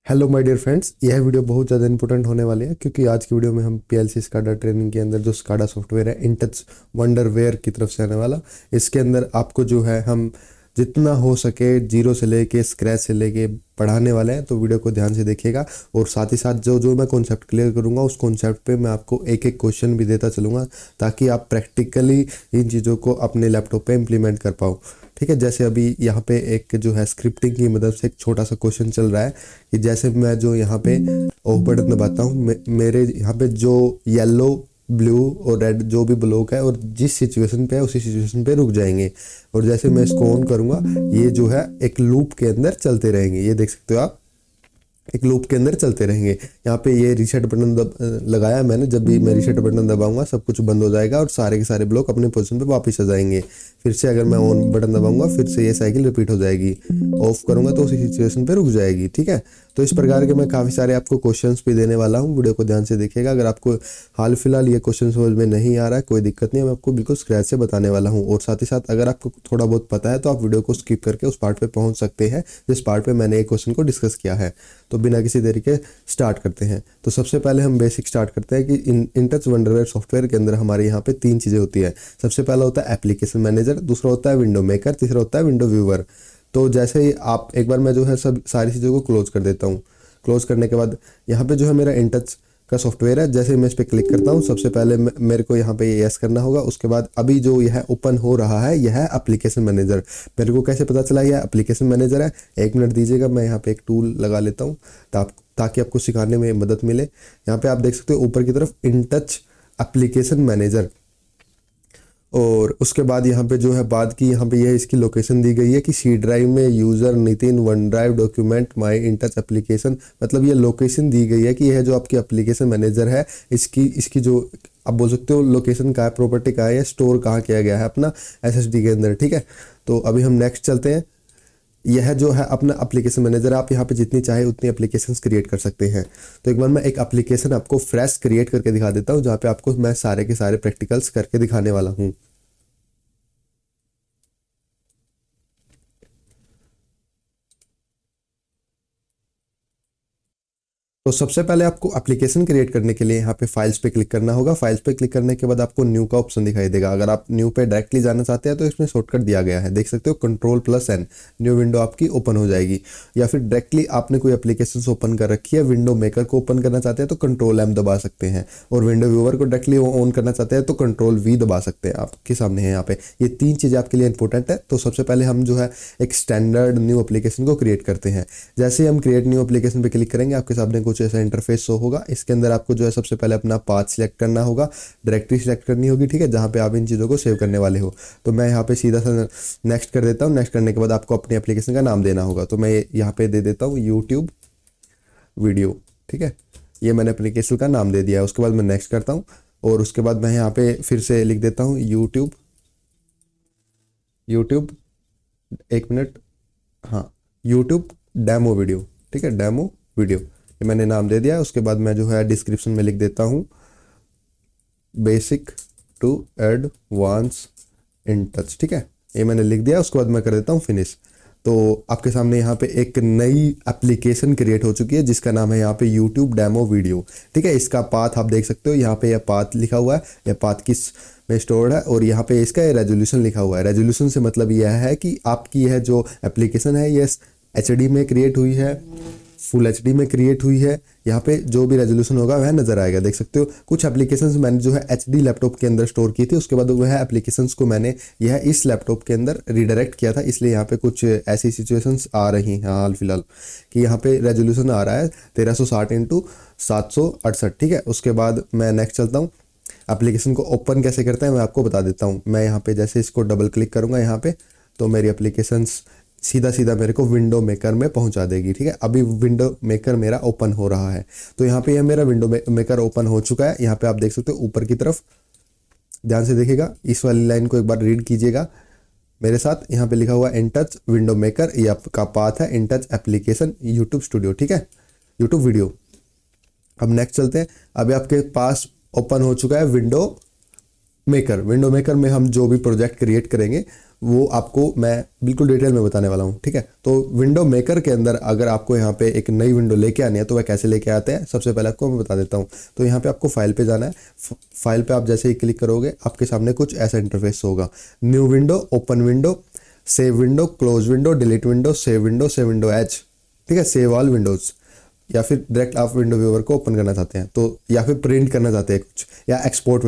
Hello my dear friends, यह video बहुत ज़्यादा इंपॉर्टेंट होने वाली है क्योंकि आज की वीडियो में हम पीएलसी स्काडा ट्रेनिंग के अंदर जो स्काडा सॉफ्टवेयर है इंटच वंडरवेयर की तरफ से आने वाला। इसके अंदर आपको जो है हम जितना हो सके जीरो से लेके स्क्रैच से लेके पढ़ाने वाले हैं, तो वीडियो को ध्यान से देखिएगा। और साथ ही साथ जो जो मैं कॉन्सेप्ट क्लियर करूंगा उस कॉन्सेप्ट पे मैं आपको एक एक क्वेश्चन भी देता चलूँगा ताकि आप प्रैक्टिकली इन चीज़ों को अपने लैपटॉप पे इम्प्लीमेंट कर पाओ। ठीक है, जैसे अभी यहाँ पे एक जो है स्क्रिप्टिंग की मदद से एक छोटा सा क्वेश्चन चल रहा है कि जैसे मैं जो यहाँ पे ऑफ बटन दबाता हूँ, मेरे यहाँ पे जो येलो ब्लू और रेड जो भी ब्लॉक है और जिस सिचुएशन पे है उसी सिचुएशन पे रुक जाएंगे। और जैसे मैं इसको ऑन करूँगा, ये जो है एक लूप के अंदर चलते रहेंगे। ये देख सकते हो आप, एक लूप के अंदर चलते रहेंगे। यहाँ पे ये रीसेट बटन लगाया है मैंने। जब भी मैं रीसेट बटन दबाऊंगा सब कुछ बंद हो जाएगा और सारे के सारे ब्लॉक अपने पोजीशन पे वापस आ जाएंगे। फिर से अगर मैं ऑन बटन दबाऊंगा फिर से ये साइकिल रिपीट हो जाएगी। ऑफ करूंगा तो उसी सिचुएशन पे रुक जाएगी। ठीक है, तो इस प्रकार के मैं काफ़ी सारे आपको क्वेश्चंस भी देने वाला हूँ। वीडियो को ध्यान से देखिएगा। अगर आपको हाल फिलहाल ये क्वेश्चन समझ में नहीं आ रहा है, कोई दिक्कत नहीं है, मैं आपको बिल्कुल स्क्रैच से बताने वाला हूँ। और साथ ही साथ अगर आपको थोड़ा बहुत पता है तो आप वीडियो को स्किप करके उस पार्ट पे पहुँच सकते हैं जिस पार्ट पे मैंने एक क्वेश्चन को डिस्कस किया है। तो बिना किसी देरी के स्टार्ट करते हैं। तो सबसे पहले हम बेसिक स्टार्ट करते हैं कि इंटच वंडरवेयर सॉफ्टवेयर के अंदर हमारे यहाँ पे तीन चीज़ें होती है। सबसे पहला होता है एप्लीकेशन मैनेजर, दूसरा होता है विंडो मेकर, तीसरा होता है विंडो व्यूअर। तो जैसे ही आप एक बार मैं जो है सब सारी चीज़ों को क्लोज कर देता हूँ। क्लोज करने के बाद यहाँ पे जो है मेरा इंटच का सॉफ्टवेयर है। जैसे मैं इस पर क्लिक करता हूँ, सबसे पहले मेरे को यहाँ पे यस करना होगा। उसके बाद अभी जो यह ओपन हो रहा है यह है एप्लीकेशन मैनेजर। मेरे को कैसे पता चला यह एप्लीकेशन मैनेजर है? एक मिनट दीजिएगा, मैं यहाँ पे एक टूल लगा लेता हूँ ताकि आपको सिखाने में मदद मिले। यहाँ पे आप देख सकते हो ऊपर की तरफ इंटच एप्लीकेशन मैनेजर। और उसके बाद यहाँ पे जो है बाद की यहाँ पे यह इसकी लोकेशन दी गई है कि सी ड्राइव में user Nitin one drive document my intouch application. मतलब ये लोकेशन दी गई है कि यह जो आपकी एप्लीकेशन मैनेजर है इसकी जो आप बोल सकते हो लोकेशन कहाँ है, प्रॉपर्टी कहाँ है, स्टोर कहाँ किया गया है अपना एसएसडी के अंदर। ठीक है, तो अभी हम नेक्स्ट चलते हैं। यह जो है अपना एप्लीकेशन मैनेजर, आप यहाँ पे जितनी चाहे उतनी एप्लीकेशंस क्रिएट कर सकते हैं। तो एक बार मैं एक एप्लीकेशन आपको फ्रेश क्रिएट करके दिखा देता हूँ जहाँ पे आपको मैं सारे के सारे प्रैक्टिकल्स करके दिखाने वाला हूँ। तो सबसे पहले आपको एप्लीकेशन क्रिएट करने के लिए यहाँ पे फाइल्स पे क्लिक करना होगा। फाइल्स पे क्लिक करने के बाद आपको न्यू का ऑप्शन दिखाई देगा। अगर आप न्यू पे डायरेक्टली जाना चाहते हैं तो इसमें शॉर्टकट दिया गया है, देख सकते हो Ctrl+N, न्यू विंडो आपकी ओपन हो जाएगी। या फिर डायरेक्टली आपने कोई एप्लीकेशन ओपन कर रखी है, विंडो मेकर को ओपन करना चाहते हैं तो Ctrl+M दबा सकते हैं। और विंडो व्यूअर को डायरेक्टली ऑन करना चाहते हैं तो Ctrl+V दबा सकते हैं। आपके सामने है यहाँ पे ये तीन चीज़ें आपके लिए इंपॉर्टेंट है। तो सबसे पहले हम जो है एक स्टैंडर्ड न्यू एप्लीकेशन को क्रिएट करते हैं। जैसे ही हम क्रिएट न्यू एप्लीकेशन पे क्लिक करेंगे आपके सामने कुछ ऐसा इंटरफेस शो होगा। इसके अंदर आपको जो है सबसे पहले अपना पाथ सिलेक्ट करना होगा, डायरेक्टरी सिलेक्ट करनी होगी। ठीक है, जहाँ पे आप इन चीज़ों को सेव करने वाले हो। तो मैं यहाँ पे सीधा सा नेक्स्ट कर देता हूँ। नेक्स्ट करने के बाद आपको अपनी एप्लीकेशन का नाम देना होगा। तो मैं यहाँ पे दे देता हूँ यूट्यूब वीडियो। ठीक है, ये मैंने एप्लीकेशन का नाम दे दिया है। उसके बाद मैं नेक्स्ट करता हूँ और उसके बाद मैं यहाँ पे फिर से लिख देता हूँ यूट्यूब एक मिनट, हाँ, यूट्यूब डेमो वीडियो। ठीक है, डेमो वीडियो ये मैंने नाम दे दिया है। उसके बाद मैं जो है डिस्क्रिप्शन में लिख देता हूँ basic to advance in touch. ठीक है, ये मैंने लिख दिया। उसके बाद मैं कर देता हूँ फिनिश। तो आपके सामने यहाँ पे एक नई एप्लीकेशन क्रिएट हो चुकी है जिसका नाम है यहाँ पे यूट्यूब डेमो वीडियो। ठीक है, इसका पाथ आप देख सकते हो, यहाँ पे यह पाथ लिखा हुआ है, यह पाथ किस में स्टोर्ड है। और यहाँ पे इसका रेजोल्यूशन लिखा हुआ है। रेजोल्यूशन से मतलब यह है कि आपकी यह जो एप्लीकेशन है ये एचडी में क्रिएट हुई है, फुल एचडी में क्रिएट हुई है। यहाँ पे जो भी रेजोल्यूशन होगा वह नजर आएगा, देख सकते हो। कुछ एप्लीकेशंस मैंने जो है एचडी लैपटॉप के अंदर स्टोर की थी, उसके बाद वह एप्लीकेशंस को मैंने यह इस लैपटॉप के अंदर रिडायरेक्ट किया था, इसलिए यहाँ पे कुछ ऐसी सिचुएशंस आ रही हैं हाल फिलहाल कि यहाँ पे रेजोल्यूशन आ रहा है 1360x768। ठीक है, उसके बाद मैं नेक्स्ट चलता हूँ। एप्लीकेशन को ओपन कैसे करते हैं मैं आपको बता देता हूँ। मैं यहाँ पे जैसे इसको डबल क्लिक करूँगा यहाँ पे, तो मेरी एप्लीकेशंस सीधा सीधा मेरे को विंडो मेकर में पहुंचा देगी। ठीक है, अभी विंडो मेकर मेरा ओपन हो रहा है। तो यहाँ पे यह मेरा विंडो मेकर ओपन हो चुका है। यहाँ पे आप देख सकते हो ऊपर की तरफ, ध्यान से देखिएगा, इस वाली लाइन को एक बार रीड कीजिएगा मेरे साथ। यहाँ पे लिखा हुआ इंटच विंडो मेकर, ये आपका पाथ है इंटच एप्लीकेशन यूट्यूब स्टूडियो। ठीक है, यूट्यूब वीडियो। अब नेक्स्ट चलते हैं। अभी आपके पास ओपन हो चुका है विंडो मेकर। विंडो मेकर में हम जो भी प्रोजेक्ट क्रिएट करेंगे वो आपको मैं बिल्कुल डिटेल में बताने वाला हूँ, ठीक है। तो विंडो मेकर के अंदर अगर आपको यहाँ पे एक नई विंडो लेके आनी है तो वह कैसे लेके आते हैं, सबसे पहले आपको मैं बता देता हूँ। तो यहाँ पे आपको फाइल पे जाना है। फाइल पे आप जैसे ही क्लिक करोगे आपके सामने कुछ ऐसा इंटरफेस होगा। New window, open window, save window, close window, delete window, save window H, ठीक है, सेव ऑल विंडोज़। या फिर डायरेक्ट आप विंडो व्यूअर को ओपन करना चाहते हैं तो, या फिर प्रिंट करना चाहते हैं कुछ, या एक्सपोर्ट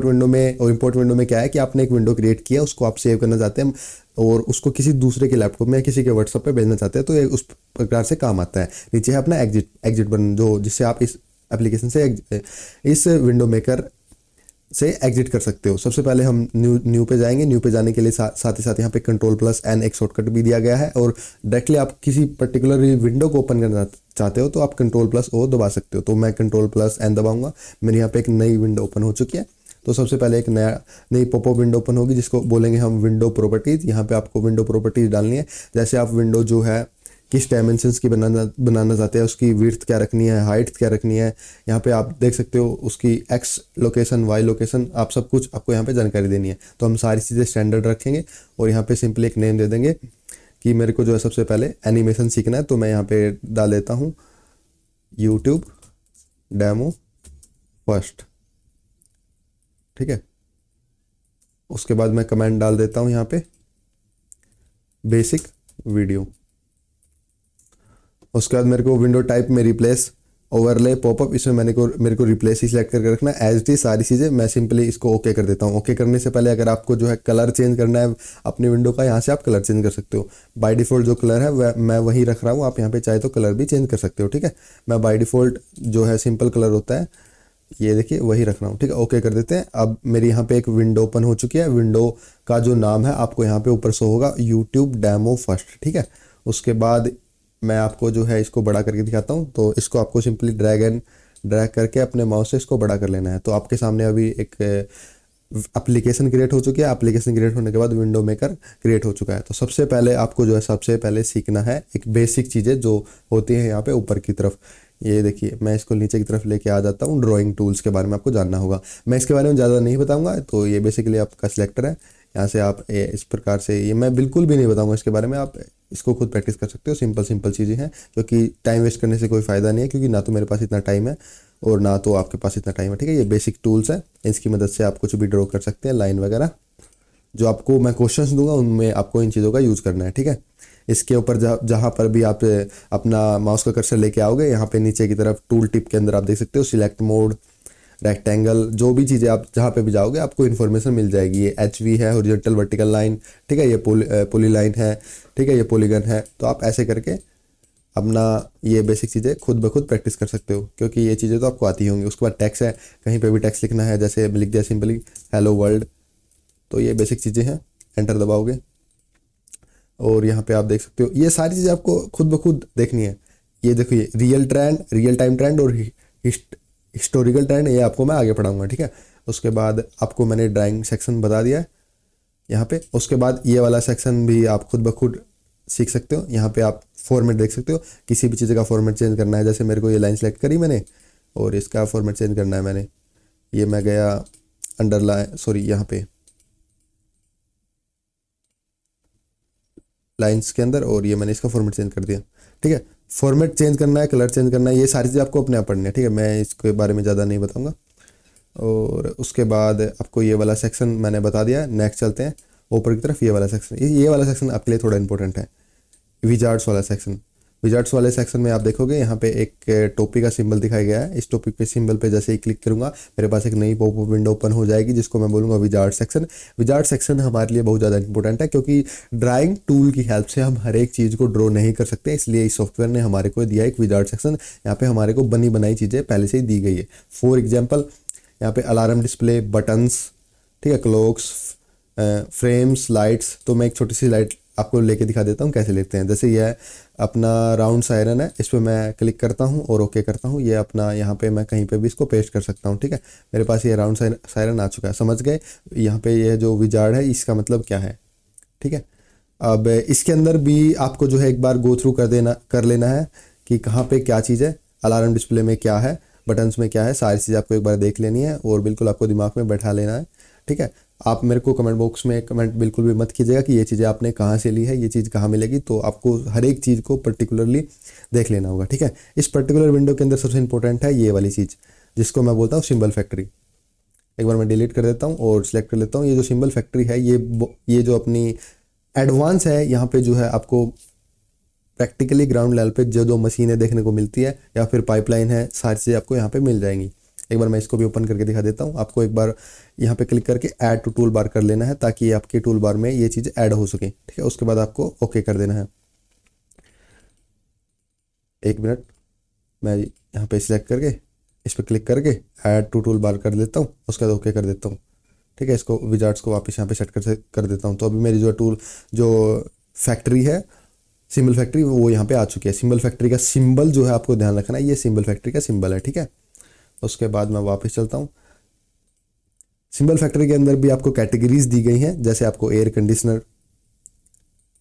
विंडो में और इंपोर्ट विंडो में क्या है कि आपने एक विंडो क्रिएट किया, उसको आप सेव करना चाहते हैं और उसको किसी दूसरे के लैपटॉप में, किसी के व्हाट्सएप पे भेजना चाहते हैं, तो ये उस प्रकार से काम आता है। नीचे है अपना एग्जिट बटन, जो जिससे आप इस एप्लीकेशन से, इस विंडो मेकर से एग्जिट कर सकते हो। सबसे पहले हम न्यू पे जाएंगे। न्यू पे जाने के लिए साथ ही साथ यहाँ पे Ctrl+N एक शॉर्टकट भी दिया गया है, और डायरेक्टली आप किसी पर्टिकुलर विंडो को ओपन करना चाहते हो तो आप Ctrl+O दबा सकते हो। तो मैं Ctrl+N दबाऊंगा। मेरे यहाँ पे एक नई विंडो ओपन हो चुकी है। तो सबसे पहले एक नई पॉपअप विंडो ओपन होगी जिसको बोलेंगे हम विंडो प्रॉपर्टीज़। यहाँ पे आपको विंडो प्रॉपर्टीज़ डालनी है। जैसे आप विंडो जो है किस डायमेंशंस की बनाना चाहते हैं, उसकी विड्थ क्या रखनी है, हाइट क्या रखनी है, यहाँ पे आप देख सकते हो उसकी एक्स लोकेशन, वाई लोकेशन, आप सब कुछ आपको यहाँ पे जानकारी देनी है। तो हम सारी चीज़ें स्टैंडर्ड रखेंगे और यहाँ पे सिंपली एक नेम दे देंगे कि मेरे को जो है सबसे पहले एनिमेशन सीखना है। तो मैं यहाँ पे डाल देता हूँ यूट्यूब डेमो फर्स्ट, ठीक है। उसके बाद मैं कमेंट डाल देता हूँ यहाँ पे बेसिक वीडियो। उसके बाद मेरे को विंडो टाइप में रिप्लेस, ओवरले, पॉपअप, इसमें मेरे को रिप्लेस ही सिलेक्ट करके रखना है। एज टी सारी चीज़ें मैं सिंपली इसको ओके कर देता हूँ। ओके करने से पहले अगर आपको जो है कलर चेंज करना है अपनी विंडो का, यहाँ से आप कलर चेंज कर सकते हो। बाय डिफ़ॉल्ट जो कलर है वह मैं वही रख रहा हूँ, आप यहाँ पे चाहे तो कलर भी चेंज कर सकते हो, ठीक है। मैं बाय डिफ़ॉल्ट जो है सिंपल कलर होता है, ये देखिए वही रख रहा हूँ, ठीक है। ओके कर देते हैं। अब मेरी यहाँ पे एक विंडो ओपन हो चुकी है। विंडो का जो नाम है आपको यहाँ पे ऊपर शो होगा, यूट्यूब डेमो फर्स्ट, ठीक है। उसके बाद मैं आपको जो है इसको बड़ा करके दिखाता हूँ। तो इसको आपको सिंपली ड्रैग करके अपने माउस से इसको बड़ा कर लेना है। तो आपके सामने अभी एक एप्लीकेशन क्रिएट हो चुकी है। एप्लीकेशन क्रिएट होने के बाद विंडो मेकर क्रिएट हो चुका है। तो सबसे पहले आपको जो है सबसे पहले सीखना है एक बेसिक चीज़ें जो होती हैं यहाँ पे ऊपर की तरफ। ये देखिए मैं इसको नीचे की तरफ लेके आ जाता हूँ। ड्राइंग टूल्स के बारे में आपको जानना होगा। मैं इसके बारे में ज़्यादा नहीं बताऊँगा। तो ये बेसिकली आपका सिलेक्टर है। यहाँ से आप इस प्रकार से, ये मैं बिल्कुल भी नहीं बताऊँगा इसके बारे में, आप इसको खुद प्रैक्टिस कर सकते हो। सिंपल चीज़ें हैं, क्योंकि टाइम वेस्ट करने से कोई फ़ायदा नहीं है, क्योंकि ना तो मेरे पास इतना टाइम है और ना तो आपके पास इतना टाइम है, ठीक है। ये बेसिक टूल्स हैं, इसकी मदद से आप कुछ भी ड्रॉ कर सकते हैं, लाइन वगैरह। जो आपको मैं क्वेश्चंस दूंगा उनमें आपको इन चीज़ों का यूज़ करना है, ठीक है। इसके ऊपर जहाँ पर भी आप अपना माउस का कर्सर लेके आओगे, यहाँ पे नीचे की तरफ टूल टिप के अंदर आप देख सकते हो सिलेक्ट मोड, रेक्टेंगल, जो भी चीज़ें आप जहाँ पे भी जाओगे आपको इन्फॉर्मेशन मिल जाएगी। ये HV है, हॉरिजॉन्टल वर्टिकल लाइन, ठीक है। ये पोली लाइन है, ठीक है। ये पॉलीगन है। तो आप ऐसे करके अपना ये बेसिक चीज़ें खुद ब खुद प्रैक्टिस कर सकते हो, क्योंकि ये चीज़ें तो आपको आती होंगी। उसके बाद टैक्स है, कहीं पे भी टैक्स लिखना है, जैसे लिख दिया सिंपली हेलो वर्ल्ड। तो ये बेसिक चीज़ें हैं, एंटर दबाओगे और यहाँ पे आप देख सकते हो ये सारी चीज़ें आपको खुद ब खुद देखनी है। ये देखो, ये रियल टाइम ट्रेंड और हिस्टोरिकल ट्रेंड, ये आपको मैं आगे पढ़ाऊंगा, ठीक है। उसके बाद आपको मैंने ड्राइंग सेक्शन बता दिया है यहाँ पे। उसके बाद ये वाला सेक्शन भी आप खुद ब खुद सीख सकते हो। यहाँ पे आप फॉर्मेट देख सकते हो, किसी भी चीज़ का फॉर्मेट चेंज करना है। जैसे मेरे को ये लाइन सेलेक्ट करी मैंने और इसका फॉर्मेट चेंज करना है मैंने, ये मैं गया अंडरलाइन, सॉरी यहाँ पे लाइंस के अंदर, और ये मैंने इसका फॉर्मेट चेंज कर दिया, ठीक है। फॉर्मेट चेंज करना है, कलर चेंज करना है, ये सारी चीज़ें आपको अपने आप पढ़नी है, ठीक है। मैं इसके बारे में ज़्यादा नहीं बताऊँगा। और उसके बाद आपको ये वाला सेक्शन मैंने बता दिया। नेक्स्ट चलते हैं ऊपर की तरफ। ये वाला सेक्शन आपके लिए थोड़ा इंपॉर्टेंट है, विजार्ड्स वाला सेक्शन। विजार्ड्स वाले सेक्शन में आप देखोगे यहाँ पे एक टॉपिक का सिंबल दिखाया गया है। इस टॉपिक पे सिंबल पे जैसे ही क्लिक करूँगा मेरे पास एक नई पॉपअप विंडो ओपन हो जाएगी, जिसको मैं बोलूँगा विजार्ड सेक्शन। विजार्ड सेक्शन हमारे लिए बहुत ज़्यादा इंपॉर्टेंट है, क्योंकि ड्राइंग टूल की हेल्प से हम हर एक चीज़ को ड्रॉ नहीं कर सकते, इसलिए इस सॉफ्टवेयर ने हमारे को दिया एक विजार्ड सेक्शन। यहाँ पे हमारे को बनी बनाई चीज़ें पहले से ही दी गई है। फॉर एग्जाम्पल यहाँ पे अलार्म डिस्प्ले, बटन्स, ठीक है, क्लॉक्स, फ्रेम्स, लाइट्स। तो मैं एक छोटी सी लाइट आपको लेके दिखा देता हूँ कैसे लेते हैं। जैसे यह अपना राउंड सायरन है, इस पर मैं क्लिक करता हूँ और ओके करता हूँ। ये अपना यहाँ पे मैं कहीं पे भी इसको पेस्ट कर सकता हूँ, ठीक है। मेरे पास ये राउंड सायरन आ चुका है, समझ गए। यहाँ पे ये जो विजार्ड है इसका मतलब क्या है, ठीक है। अब इसके अंदर भी आपको जो है एक बार गो थ्रू कर लेना है कि कहाँ पे क्या चीज़ है, अलार्म डिस्प्ले में क्या है, बटन्स में क्या है, सारी चीज़ आपको एक बार देख लेनी है और बिल्कुल आपको दिमाग में बैठा लेना है, ठीक है। आप मेरे को कमेंट बॉक्स में कमेंट बिल्कुल भी मत कीजिएगा कि ये चीज़ें आपने कहाँ से ली है, ये चीज़ कहाँ मिलेगी। तो आपको हर एक चीज़ को पर्टिकुलरली देख लेना होगा, ठीक है। इस पर्टिकुलर विंडो के अंदर सबसे इंपॉर्टेंट है ये वाली चीज़, जिसको मैं बोलता हूँ सिंबल फैक्ट्री। एक बार मैं डिलीट कर देता हूँ और सिलेक्ट कर लेता हूँ। ये जो सिंबल फैक्ट्री है, ये जो अपनी एडवांस है, यहाँ पे जो है आपको प्रैक्टिकली ग्राउंड लेवल पे जो मशीनें देखने को मिलती है या फिर पाइपलाइन है, सारी चीज़ें आपको यहाँ पे मिल जाएंगी। एक बार मैं इसको भी ओपन करके दिखा देता हूँ। आपको एक बार यहाँ पे क्लिक करके ऐड टू टूल बार कर लेना है, ताकि आपके टूल बार में ये चीज़ ऐड हो सके, ठीक है। उसके बाद आपको ओके कर देना है। एक मिनट, मैं यहाँ पे सिलेक्ट करके इस पर क्लिक करके ऐड टू टूल बार कर लेता हूँ, उसके बाद ओके कर देता हूँ, ठीक है। इसको विजार्ड्स को वापस यहाँ पे सेट कर देता हूँ। तो अभी मेरी जो फैक्ट्री है सिंबल फैक्ट्री, वो यहाँ पे आ चुकी है। सिंबल फैक्ट्री का सिंबल जो है आपको ध्यान रखना है, ये सिंबल फैक्ट्री का सिंबल है, ठीक है। उसके बाद मैं वापस चलता हूँ। सिंबल फैक्ट्री के अंदर भी आपको कैटेगरीज दी गई हैं, जैसे आपको एयर कंडीशनर,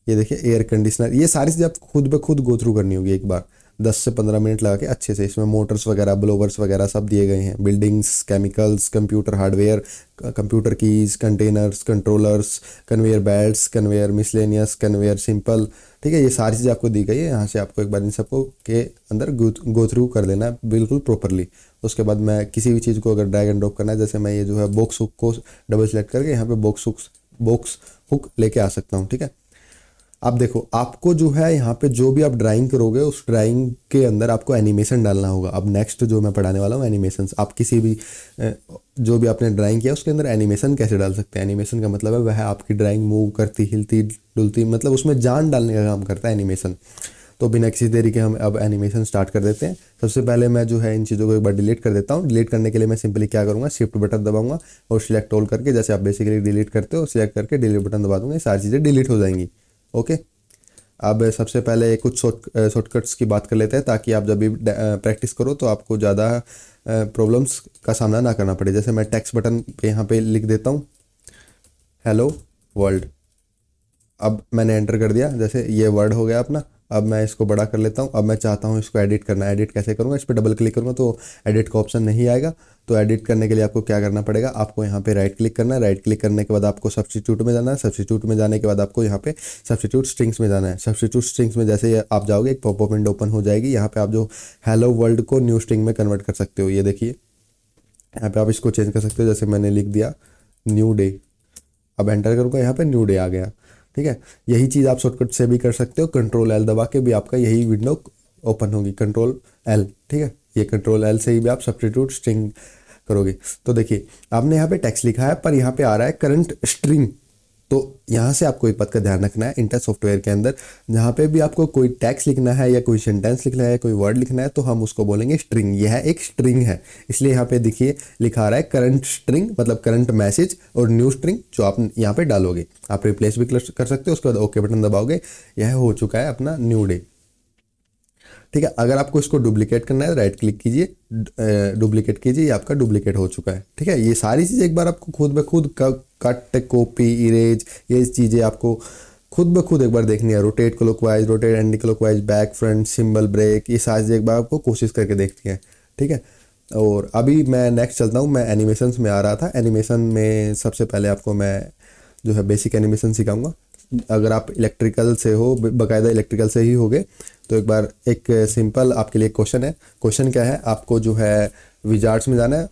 ये देखिए एयर कंडीशनर, ये सारी चीज़ें आपको खुद ब खुद गो थ्रू करनी होगी एक बार 10 से 15 मिनट लगा के अच्छे से। इसमें मोटर्स वगैरह, ब्लोवर्स वगैरह सब दिए गए हैं। Buildings, chemicals, computer hardware, computer keys, containers, controllers, conveyor belts, conveyor miscellaneous, conveyor simple, ठीक है। ये सारी चीज़ें आपको दी गई है। यहाँ से आपको एक बार इन सबको के अंदर गो थ्रू कर देना है बिल्कुल प्रॉपरली। उसके बाद मैं किसी भी चीज़ को अगर ड्रैग एंड ड्रॉप करना है, जैसे मैं ये जो है बॉक्स हुक को डबल सेलेक्ट करके यहाँ पे बॉक्स हुक लेके आ सकता हूँ, ठीक है। आप देखो, आपको जो है यहाँ पे जो भी आप ड्राइंग करोगे, उस ड्राइंग के अंदर आपको एनिमेशन डालना होगा। अब नेक्स्ट जो मैं पढ़ाने वाला हूँ एनिमेशन, आप किसी भी जो भी आपने ड्राइंग किया उसके अंदर एनिमेशन कैसे डाल सकते हैं। एनिमेशन का मतलब है वह आपकी ड्राइंग मूव करती, हिलती डुलती, मतलब उसमें जान डालने का काम करता है एनिमेशन। तो बिना किसी देरी के हम अब एनिमेशन स्टार्ट कर देते हैं। सबसे पहले मैं जो है इन चीज़ों को एक बार डिलीट कर देता हूँ। डिलीट करने के लिए मैं सिंपली क्या करूँगा, शिफ्ट बटन दबाऊंगा और सिलेक्ट ऑल करके, जैसे आप बेसिकली डिलीट करते हो, सिलेक्ट करके डिलीट बटन दबा दूंगा, सारी चीज़ें डिलीट हो जाएंगी। ओके, अब सबसे पहले कुछ शॉर्टकट्स की बात कर लेते हैं, ताकि आप जब भी प्रैक्टिस करो तो आपको ज़्यादा प्रॉब्लम्स का सामना ना करना पड़े। जैसे मैं टेक्स्ट बटन पे यहाँ पे लिख देता हूँ हेलो वर्ल्ड। अब मैंने एंटर कर दिया, जैसे ये वर्ड हो गया अपना। अब मैं इसको बड़ा कर लेता हूँ। अब मैं चाहता हूँ इसको एडिट करना। एडिट कैसे करूँगा, इस पर डबल क्लिक करूँगा तो एडिट का ऑप्शन नहीं आएगा। तो एडिट करने के लिए आपको क्या करना पड़ेगा, आपको यहाँ पे राइट क्लिक करना है। राइट क्लिक करने के बाद आपको सब्स्टिट्यूट में जाना है। सब्स्टिट्यूट में जाने के बाद आपको यहाँ पे सब्स्टिट्यूट स्ट्रिंग्स में जाना है। सब्स्टिट्यूट स्ट्रिंग्स में जैसे आप जाओगे, एक पॉपअप विंडो ओपन हो जाएगी। यहाँ पे आप जो हेलो वर्ल्ड को न्यू स्ट्रिंग में कन्वर्ट कर सकते हो। ये देखिए, यहाँ पे आप इसको चेंज कर सकते हो। जैसे मैंने लिख दिया न्यू डे, अब एंटर करूँगा, यहाँ पे न्यू डे आ गया, ठीक है। यही चीज़ आप शॉर्टकट से भी कर सकते हो। कंट्रोल एल दबा के भी आपका यही विंडो ओपन होगी, कंट्रोल एल, ठीक है। ये कंट्रोल एल से ही भी आप सब्स्टिट्यूट स्ट्रिंग करोगे। तो देखिए, आपने यहाँ पे टेक्स्ट लिखा है, पर यहाँ पे आ रहा है करंट स्ट्रिंग। तो यहाँ से आपको एक बात का ध्यान रखना है, इंटेंस सॉफ्टवेयर के अंदर जहाँ पे भी आपको कोई टेक्स्ट लिखना है या कोई सेंटेंस लिखना है, कोई वर्ड लिखना है, तो हम उसको बोलेंगे स्ट्रिंग। यह एक स्ट्रिंग है, इसलिए यहाँ पे देखिए लिखा आ रहा है करंट स्ट्रिंग, मतलब करंट मैसेज, और न्यू स्ट्रिंग जो आप यहाँ पे डालोगे। आप रिप्लेस भी कर सकते हो। उसके बाद ओके बटन दबाओगे, यह हो चुका है अपना न्यू डे, ठीक है। अगर आपको इसको डुप्लीकेट करना है, राइट क्लिक कीजिए, डुप्लीकेट कीजिए, ये आपका डुप्लीकेट हो चुका है, ठीक है। ये सारी चीज़ें एक बार आपको खुद ब खुद कट, कॉपी, इरेज, ये चीज़ें आपको खुद ब खुद एक बार देखनी है। Rotate clockwise, rotate anti clockwise, back, front, symbol break, ये सारी चीज़ें एक बार आपको कोशिश करके देखनी है, ठीक है। और अभी मैं नेक्स्ट चलता हूँ। मैं एनिमेशंस में आ रहा था। एनिमेशन में सबसे पहले आपको मैं जो है बेसिक एनिमेशन सिखाऊंगा। अगर आप इलेक्ट्रिकल से हो, बाकायदा इलेक्ट्रिकल से ही होगे, तो एक बार एक सिंपल आपके लिए क्वेश्चन है। क्वेश्चन क्या है, आपको जो है विजार्ड्स में जाना है।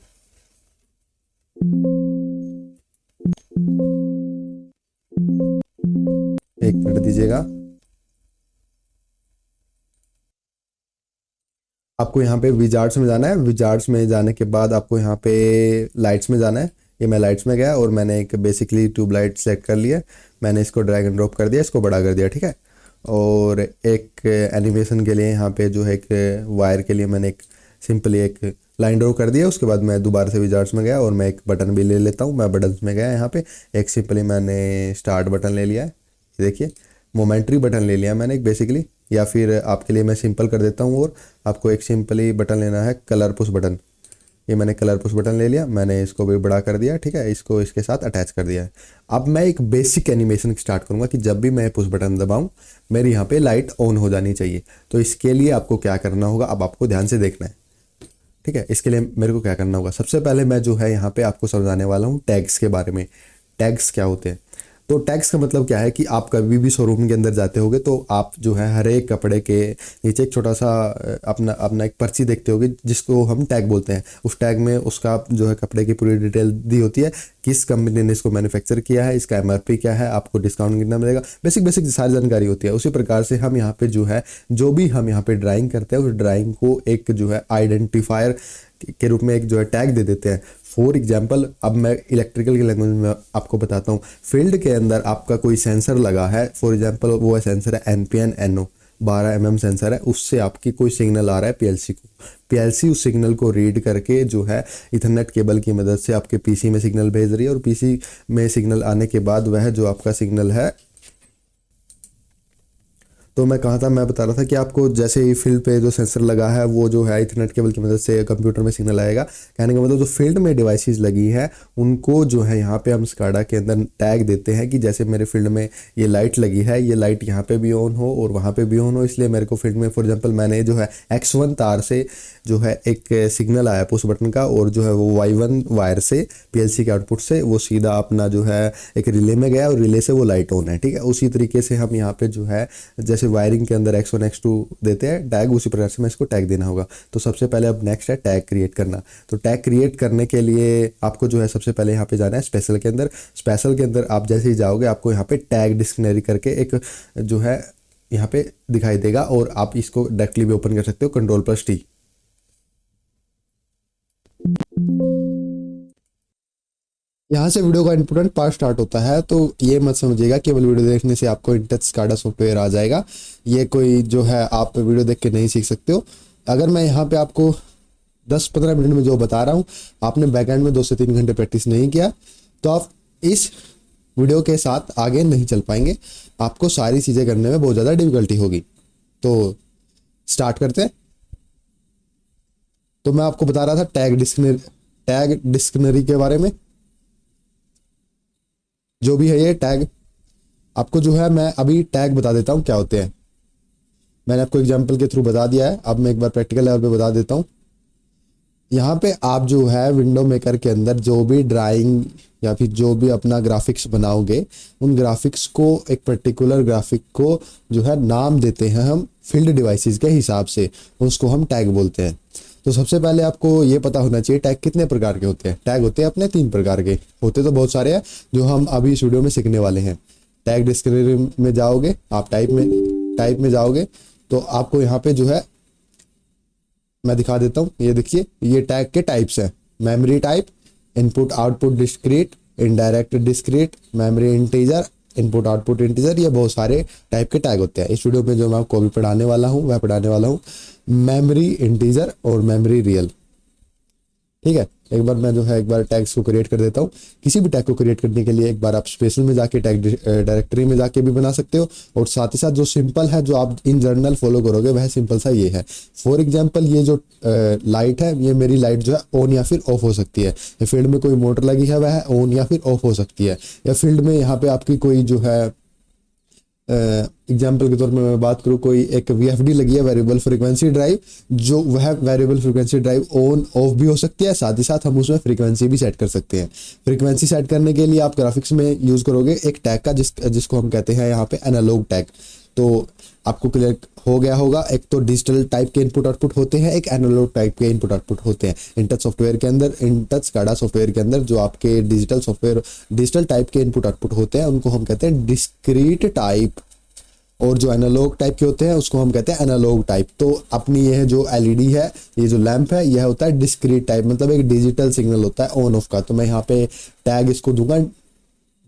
एक मिनट दीजिएगा। आपको यहाँ पे विजार्ड्स में जाना है। विजार्ड्स में जाने के बाद आपको यहाँ पे लाइट्स में जाना है। ये मैं लाइट्स में गया और मैंने एक बेसिकली ट्यूबलाइट सेलेक्ट कर लिया। मैंने इसको ड्रैग एंड ड्रॉप कर दिया, इसको बड़ा कर दिया, ठीक है। और एक एनिमेशन के लिए यहाँ पे जो है एक वायर के लिए मैंने एक सिंपली एक लाइन ड्रॉ कर दिया। उसके बाद मैं दोबारा से विजार्ड्स में गया और मैं एक बटन भी ले लेता हूँ। मैं बटन्स में गया, यहाँ पे एक सिंपली मैंने स्टार्ट बटन ले लिया है। देखिए, मोमेंट्री बटन ले लिया मैंने एक बेसिकली, या फिर आपके लिए मैं सिंपल कर देता हूँ। और आपको एक सिंपली बटन लेना है कलर पुश बटन। ये मैंने कलर पुश बटन ले लिया, मैंने इसको भी बड़ा कर दिया, ठीक है। इसको इसके साथ अटैच कर दिया है। अब मैं एक बेसिक एनिमेशन स्टार्ट करूँगा कि जब भी मैं पुश बटन दबाऊँ मेरी यहाँ पे लाइट ऑन हो जानी चाहिए। तो इसके लिए आपको क्या करना होगा, अब आपको ध्यान से देखना है, ठीक है। इसके लिए मेरे को क्या करना होगा, सबसे पहले मैं जो है यहाँ पे आपको समझाने वाला हूँ टैग्स के बारे में। टैग्स क्या होते हैं। तो टैग्स का मतलब क्या है कि आप कभी भी शोरूम के अंदर जाते होगे तो आप जो है हर एक कपड़े के नीचे एक छोटा सा अपना अपना एक पर्ची देखते होगे जिसको हम टैग बोलते हैं। उस टैग में उसका जो है कपड़े की पूरी डिटेल दी होती है, किस कंपनी ने इसको मैन्युफैक्चर किया है, इसका एमआरपी क्या है, आपको डिस्काउंट कितना मिलेगा, बेसिक बेसिक सारी जानकारी होती है। उसी प्रकार से हम यहाँ पे जो है जो भी हम यहाँ पे ड्राइंग करते हैं उस ड्राइंग को एक जो है आइडेंटिफायर के रूप में एक जो है टैग दे देते हैं। फॉर एग्जाम्पल अब मैं इलेक्ट्रिकल की लैंग्वेज में आपको बताता हूँ। फील्ड के अंदर आपका कोई सेंसर लगा है, फॉर एग्जाम्पल वो सेंसर है NPN NO 12 mm सेंसर है, उससे आपकी कोई सिग्नल आ रहा है पीएलसी को। पीएलसी उस सिग्नल को रीड करके जो है इथरनेट केबल की मदद से आपके पीसी में सिग्नल भेज रही है, और पीसी में सिग्नल आने के बाद वह जो आपका सिग्नल है, तो मैं कहा था, मैं बता रहा था कि आपको जैसे ही फील्ड पे जो सेंसर लगा है वो जो है इथरनेट केबल की मदद से कंप्यूटर में सिग्नल आएगा। कहने का मतलब जो फील्ड में डिवाइसेस लगी हैं उनको जो है यहाँ पे हम स्काडा के अंदर टैग देते हैं कि जैसे मेरे फील्ड में ये लाइट लगी है, ये लाइट यहाँ पे भी ऑन हो और वहाँ पे भी ऑन हो, इसलिए मेरे को फील्ड में फॉर एग्जाम्पल मैंने जो है X1 तार से जो है एक सिग्नल आया पुश बटन का, और जो है वो Y1 वायर से पीएलसी के आउटपुट से वो सीधा अपना जो है एक रिले में गया और रिले से वो लाइट ऑन है। ठीक है, उसी तरीके से हम यहाँ पे जो है जैसे वायरिंग के अंदर X1 X2 देते हैं टैग, उसी प्रकार से मैं इसको टैग देना होगा। तो सबसे पहले अब नेक्स्ट है टैग क्रिएट करना। तो टैग क्रिएट करने के लिए आपको जो है सबसे पहले यहाँ पे जाना है स्पेशल के अंदर। स्पेशल के अंदर आप जैसे ही जाओगे आपको यहाँ पे टैग डिक्शनरी करके एक जो है यहाँ पे दिखाई देगा, और आप इसको डायरेक्टली भी ओपन कर सकते हो Ctrl+T। यहाँ से वीडियो का इंपॉर्टेंट पार्ट स्टार्ट होता है, तो ये मत समझिएगा केवल वीडियो देखने से आपको इंटच स्काडा सॉफ्टवेयर आ जाएगा। ये कोई जो है आप वीडियो देख के नहीं सीख सकते हो। अगर मैं यहाँ पे आपको 10-15 मिनट में जो बता रहा हूँ, आपने बैकएंड में 2 से 3 घंटे प्रैक्टिस नहीं किया तो आप इस वीडियो के साथ आगे नहीं चल पाएंगे, आपको सारी चीज़ें करने में बहुत ज़्यादा डिफिकल्टी होगी। तो स्टार्ट करते हैं। तो मैं आपको बता रहा था टैग डिक्शनरी के बारे में। जो भी है ये टैग, आपको जो है मैं अभी टैग बता देता हूँ क्या होते हैं। मैंने आपको एग्जांपल के थ्रू बता दिया है, अब मैं एक बार प्रैक्टिकल लेवल पे बता देता हूँ। यहाँ पे आप जो है विंडो मेकर के अंदर जो भी ड्राइंग या फिर जो भी अपना ग्राफिक्स बनाओगे, उन ग्राफिक्स को एक पर्टिकुलर ग्राफिक को जो है नाम देते हैं हम फील्ड डिवाइसेस के हिसाब से, उसको हम टैग बोलते हैं। तो सबसे पहले आपको ये पता होना चाहिए टैग कितने प्रकार के होते हैं। टैग होते हैं अपने 3 प्रकार के, होते तो बहुत सारे हैं जो हम अभी इस वीडियो में सीखने वाले हैं। टैग डिक्शनरी में जाओगे आप, टाइप में जाओगे तो आपको यहाँ पे जो है मैं दिखा देता हूँ। ये देखिए, ये टैग के टाइप्स हैं। Memory type, input output discrete, indirect discrete, memory integer, input output integer, ये बहुत सारे टाइप के टैग होते हैं। इस वीडियो में जो मैं आपको अभी पढ़ाने वाला हूँ वह पढ़ाने वाला हूँ मेमोरी इंटीजर और मेमोरी रियल। ठीक है, एक बार मैं जो है एक बार टैग्स को क्रिएट कर देता हूँ। किसी भी टैग को क्रिएट करने के लिए एक बार आप स्पेशल में जाके टैग डायरेक्टरी में जाके भी बना सकते हो, और साथ ही साथ जो सिंपल है जो आप इन जनरल फॉलो करोगे वह सिंपल सा ये है। फॉर एग्जांपल ये जो लाइट है, ये मेरी लाइट जो है ऑन या फिर ऑफ हो सकती है। फील्ड में कोई मोटर लगी है वह ऑन या फिर ऑफ हो सकती है, या फील्ड में यहाँ पे आपकी कोई जो है एग्जाम्पल के तौर में मैं बात करूँ, कोई एक VFD लगी है वेरिएबल फ्रीक्वेंसी ड्राइव, जो वह variable frequency drive on off भी हो सकती है। साथ ही साथ हम उसमें फ्रीक्वेंसी भी सेट कर सकते हैं। फ्रीक्वेंसी सेट करने के लिए आप ग्राफिक्स में यूज़ करोगे एक टैग का जिसको हम कहते हैं यहाँ पे एनालॉग टैग। तो आपको क्लियर हो गया होगा, एक तो डिजिटल टाइप के इनपुट आउटपुट होते हैं, एक एनालॉग टाइप के इनपुट आउटपुट होते हैं। इंटच सॉफ्टवेयर के अंदर, इंटच स्काडा सॉफ्टवेयर के अंदर जो आपके डिजिटल टाइप के इनपुट आउटपुट होते हैं उनको हम कहते हैं डिस्क्रीट टाइप, और जो एनालॉग टाइप के होते हैं उसको हम कहते हैं एनालॉग टाइप। तो अपनी यह जो LED है, ये जो लैंप है, यह होता है डिस्क्रीट टाइप, मतलब एक डिजिटल सिग्नल होता है ऑन ऑफ का। तो मैं यहाँ पे टैग इसको दूंगा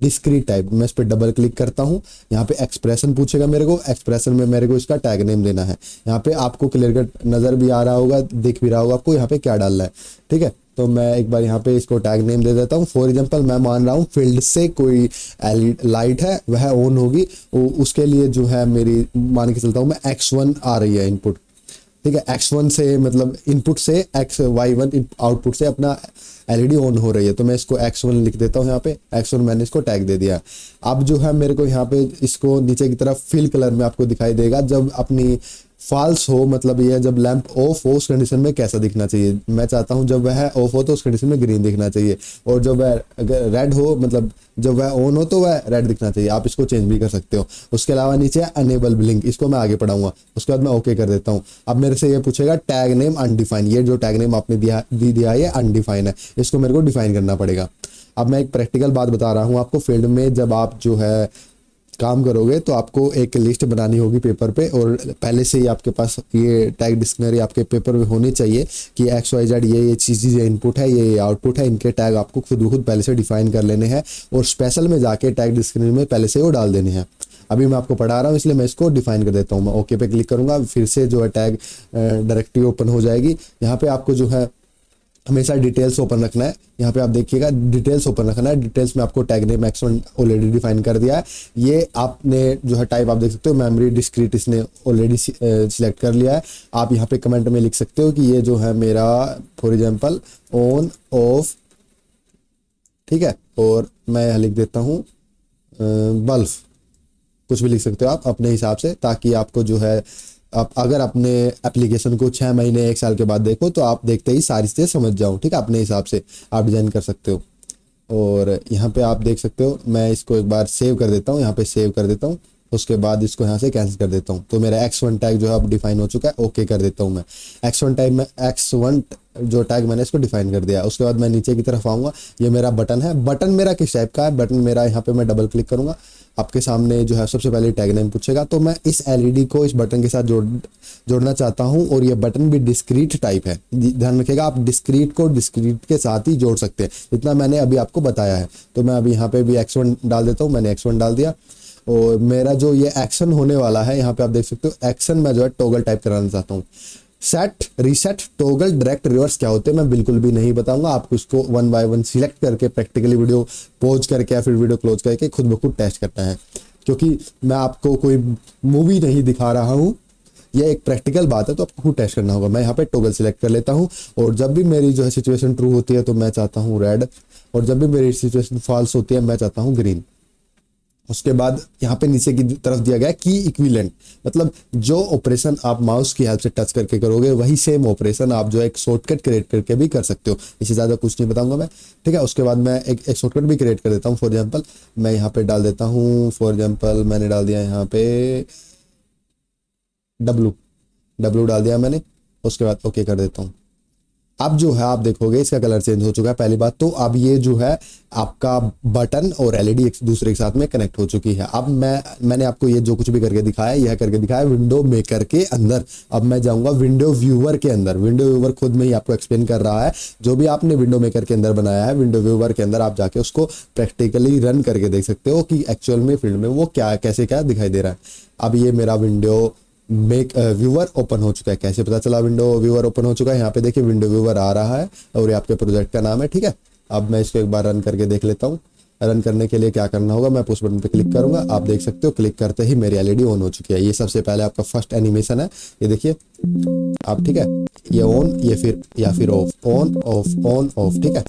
डिस्क्रीट टाइप। मैं इस पर डबल क्लिक करता हूँ, यहाँ पे एक्सप्रेशन पूछेगा मेरे को, एक्सप्रेशन में मेरे को इसका टैग नेम देना है। यहाँ पे आपको क्लियर कट नज़र भी आ रहा होगा, दिख भी रहा होगा आपको यहाँ पे क्या डालना है। ठीक है, तो मैं एक बार यहाँ पे इसको टैग नेम दे देता हूँ। फॉर एग्जांपल मैं मान रहा हूँ फील्ड से कोई लाइट है वह ऑन होगी, उसके लिए जो है मेरी मान के चलता हूँ मैं X1 आ रही है इनपुट। ठीक है, X1 से मतलब इनपुट से Y1 आउटपुट से अपना LED ऑन हो रही है, तो मैं इसको X1 लिख देता हूँ यहाँ पे। X1 मैंने इसको टैग दे दिया। अब जो है मेरे को यहाँ पे इसको नीचे की तरफ फिल कलर में आपको दिखाई देगा। जब अपनी फॉल्स हो, मतलब ये जब लैंप ऑफ हो उस कंडीशन में कैसा दिखना चाहिए। मैं चाहता हूँ जब वह ऑफ हो तो उस कंडीशन में ग्रीन दिखना चाहिए, और जब वह अगर रेड हो, मतलब जब वह ऑन हो तो वह रेड दिखना चाहिए। आप इसको चेंज भी कर सकते हो। उसके अलावा नीचे है अनेबल ब्लिंक, इसको मैं आगे पढ़ाऊंगा। उसके बाद मैं ओके कर देता हूँ। अब मेरे से ये पूछेगा टैग नेम अनडिफाइन, ये जो टैग नेम आपने दिया है ये अनडिफाइन है, इसको मेरे को डिफाइन करना पड़ेगा। अब मैं एक प्रैक्टिकल बात बता रहा हूँ आपको। फील्ड में जब आप जो है काम करोगे तो आपको एक लिस्ट बनानी होगी पेपर पे, और पहले से ही आपके पास ये टैग डिक्शनरी आपके पेपर में होनी चाहिए कि XYZ ये चीज़ इनपुट है, ये आउटपुट है, इनके टैग आपको खुद ब खुद पहले से डिफाइन कर लेने हैं, और स्पेशल में जाके टैग डिक्शनरी में पहले से वो डाल देने हैं। अभी मैं आपको पढ़ा रहा हूँ इसलिए मैं इसको डिफाइन कर देता हूँ। मैं ओके पे क्लिक करूँगा, फिर से जो है टैग डायरेक्टरी ओपन हो जाएगी। यहाँ पे आपको जो है हमेशा डिटेल्स ओपन रखना है। यहाँ पे आप देखिएगा डिटेल्स ओपन रखना है। डिटेल्स में आपको tag name X1 already define कर दिया है। ये आपने जो है टाइप आप देख सकते हो मेमोरी डिस्क्रीट इसने ऑलरेडी सिलेक्ट कर लिया है। आप यहाँ पे कमेंट में लिख सकते हो कि ये जो है मेरा फॉर एग्जांपल ऑन ऑफ, ठीक है, और मैं यहाँ लिख देता हूँ बल्ब, कुछ भी लिख सकते हो आप अपने हिसाब से, ताकि आपको जो है आप अगर अपने एप्लीकेशन को 6 महीने 1 साल के बाद देखो तो आप देखते ही सारी चीज़ें समझ जाओ। ठीक है, अपने हिसाब से आप डिज़ाइन कर सकते हो। और यहाँ पे आप देख सकते हो, मैं इसको एक बार सेव कर देता हूँ, यहाँ पे सेव कर देता हूँ। उसके बाद इसको यहाँ से कैंसिल कर देता हूँ। तो मेरा X1 टैग जो है अब डिफाइन हो चुका है। ओके कर देता हूँ मैं। X1 जो टैग मैंने इसको डिफाइन कर दिया। उसके बाद मैं नीचे की तरफ आऊँगा। ये मेरा बटन है। बटन मेरा किस टाइप का है? बटन मेरा यहाँ पे मैं डबल क्लिक करूँगा, आपके सामने जो है सबसे पहले टैग नेम पूछेगा। तो मैं इस LED को इस बटन के साथ जोड़ना चाहता हूँ, और ये बटन भी डिस्क्रीट टाइप है। ध्यान रखिएगा, आप डिस्क्रीट को डिस्क्रीट के साथ ही जोड़ सकते हैं, जितना मैंने अभी आपको बताया है। तो मैं अभी यहाँ पे भी X1 डाल देता हूँ। मैंने X1 डाल दिया, और मेरा जो ये एक्शन होने वाला है यहाँ पे आप देख सकते हो, एक्शन मैं जो है टॉगल टाइप कराना चाहता हूँ। Set, reset, toggle, direct, reverse क्या होते हैं मैं बिल्कुल भी नहीं बताऊंगा। आपको इसको 1 बाय 1 सिलेक्ट करके प्रैक्टिकली वीडियो पॉज करके या फिर वीडियो क्लोज करके खुद ब खुद टेस्ट करना है, क्योंकि मैं आपको कोई मूवी नहीं दिखा रहा हूँ। यह एक प्रैक्टिकल बात है, तो आपको खुद टेस्ट करना होगा। मैं यहाँ पे टॉगल सिलेक्ट कर लेता हूँ, और जब भी मेरी जो है सिचुएशन ट्रू होती है तो मैं चाहता हूँ रेड, और जब भी मेरी सिचुएशन फॉल्स होती है मैं चाहता हूँ ग्रीन। उसके बाद यहाँ पे नीचे की तरफ दिया गया की इक्विवेलेंट, मतलब जो ऑपरेशन आप माउस की हेल्प से टच करके करोगे वही सेम ऑपरेशन आप जो है एक शॉर्टकट क्रिएट करके भी कर सकते हो। इससे ज़्यादा कुछ नहीं बताऊंगा मैं। ठीक है, उसके बाद मैं एक शॉर्टकट भी क्रिएट कर देता हूँ। फॉर एग्जांपल मैं यहाँ पे डाल देता हूँ, फॉर एग्जांपल मैंने डाल दिया यहाँ पे W डाल दिया मैंने। उसके बाद ओके कर देता हूँ। अब जो है आप देखोगे इसका कलर चेंज हो चुका है। पहली बात तो अब ये जो है आपका बटन और LED एक दूसरे के साथ में कनेक्ट हो चुकी है। अब मैंने आपको ये जो कुछ भी करके दिखाया, यह करके दिखाया विंडो मेकर के अंदर। अब मैं जाऊंगा विंडो व्यूअर के अंदर। विंडो व्यूअर खुद में ही आपको एक्सप्लेन कर रहा है। जो भी आपने विंडो मेकर के अंदर बनाया है, विंडो व्यूअर के अंदर आप जाके उसको प्रैक्टिकली रन करके देख सकते हो कि एक्चुअल में फील्ड में वो क्या कैसे क्या दिखाई दे रहा है। अब ये मेरा विंडो व्यूअर ओपन हो चुका है। कैसे पता चला विंडो व्यूअर ओपन हो चुका है? यहाँ पे देखिए विंडो व्यूअर आ रहा है, और ये आपके प्रोजेक्ट का नाम है। ठीक है, अब मैं इसको एक बार रन करके देख लेता हूँ। रन करने के लिए क्या करना होगा, मैं पुश बटन पे क्लिक करूंगा। आप देख सकते हो क्लिक करते ही मेरी LED ऑन हो चुकी है। ये सबसे पहले आपका फर्स्ट एनिमेशन है, ये देखिए आप। ठीक है, ये ऑन, ये फिर of, on off on off. ठीक है,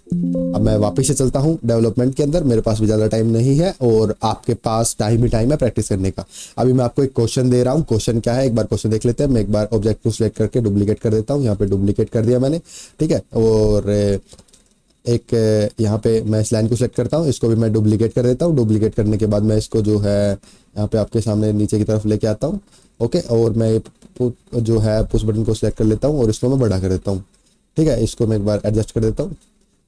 अब मैं वापस से चलता हूँ डेवलपमेंट के अंदर। मेरे पास भी ज़्यादा टाइम नहीं है, और आपके पास टाइम ही टाइम है प्रैक्टिस करने का। अभी मैं आपको एक क्वेश्चन दे रहा हूँ। क्वेश्चन क्या है, एक बार क्वेश्चन देख लेते हैं। मैं एक बार ऑब्जेक्ट को सिलेक्ट करके डुप्लीकेट कर देता हूँ। यहाँ पे डुप्लीकेट कर दिया मैंने। ठीक है, और एक यहाँ पे मैं इस लाइन को सेलेक्ट करता हूँ, इसको भी मैं डुप्लीकेट कर देता हूँ। डुप्लीकेट करने के बाद मैं इसको जो है यहाँ पे आपके सामने नीचे की तरफ लेके आता हूँ। ओके, और मैं जो है पुश बटन को सिलेक्ट कर लेता हूँ, और इसको मैं बड़ा कर देता हूँ। ठीक है, इसको मैं एक बार एडजस्ट कर देता हूँ।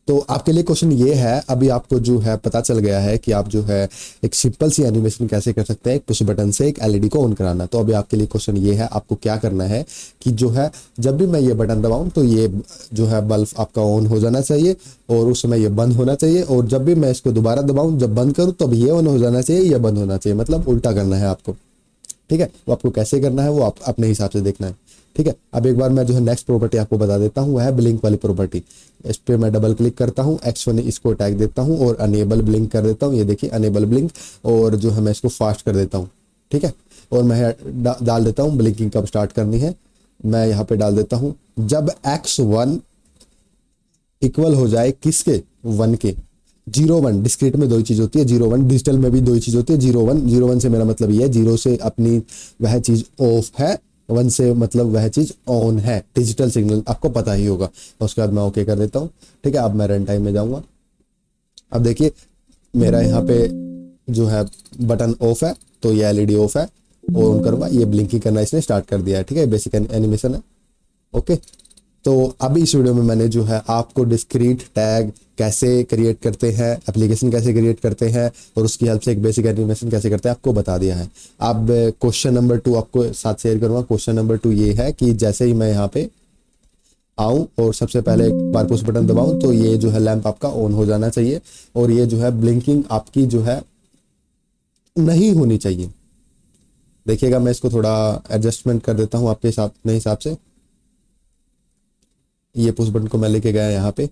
तो आपके लिए क्वेश्चन ये है, अभी आपको जो है पता चल गया है कि आप जो है एक सिंपल सी एनिमेशन कैसे कर सकते हैं एक पुश बटन से एक LED को ऑन कराना। तो अभी आपके लिए क्वेश्चन ये है, आपको क्या करना है कि जो है जब भी मैं ये बटन दबाऊं तो ये जो है बल्ब आपका ऑन हो जाना चाहिए, और उस समय ये बंद होना चाहिए। और जब भी मैं इसको दोबारा दबाऊं, जब बंद करूं तब ये ऑन हो जाना चाहिए, ये बंद होना चाहिए। मतलब उल्टा करना है आपको। ठीक है, वो आपको कैसे करना है वो आप अपने हिसाब से देखना है। ठीक है, अब एक बार मैं जो है नेक्स्ट प्रॉपर्टी आपको बता देता हूँ, वह है ब्लिंक वाली प्रॉपर्टी। इस पर मैं डबल क्लिक करता हूँ, X1 इसको टैग देता हूँ, और अनेबल ब्लिंक कर देता हूँ। ये देखिए अनेबल ब्लिंक, और जो है मैं इसको फास्ट कर देता हूँ। ठीक है, और मैं डाल देता हूँ ब्लिंकिंग कब स्टार्ट करनी है। मैं यहाँ पे डाल देता हूँ जब X1 इक्वल हो जाए किसके, 1 के। 0-1 डिस्क्रीट में 2 ही चीज़ होती है, 0-1 डिजिटल में भी 2 ही चीज़ होती है। 0-1 से मेरा मतलब ये है 0 से अपनी वह चीज़ ऑफ है, 1 से मतलब वह चीज़ ऑन है, डिजिटल सिग्नल आपको पता ही होगा। उसके बाद मैं ओके कर देता हूँ। ठीक है, अब मैं रन टाइम में जाऊँगा। अब देखिए मेरा यहाँ पे जो है बटन ऑफ है, तो ये एलईडी ऑफ है, ऑन करूँगा, ये ब्लिंकिंग करना इसने स्टार्ट कर दिया है। ठीक है, बेसिक एनिमेशन है। ओके, तो अभी इस वीडियो में मैंने जो है आपको डिस्क्रीट टैग कैसे क्रिएट करते हैं, एप्लीकेशन कैसे क्रिएट करते हैं और उसकी हेल्प से एक बेसिक एनिमेशन कैसे करते हैं आपको बता दिया है। अब क्वेश्चन नंबर 2 आपको साथ शेयर करूँगा। क्वेश्चन नंबर 2 ये है कि जैसे ही मैं यहाँ पे आऊँ और सबसे पहले एक बार पुश बटन दबाऊँ तो ये जो है लैंप आपका ऑन हो जाना चाहिए और ये जो है ब्लिंकिंग आपकी जो है नहीं होनी चाहिए। देखिएगा मैं इसको थोड़ा एडजस्टमेंट कर देता हूँ आपके अपने हिसाब से। ये पुश बटन को मैं लेके गया यहाँ पे,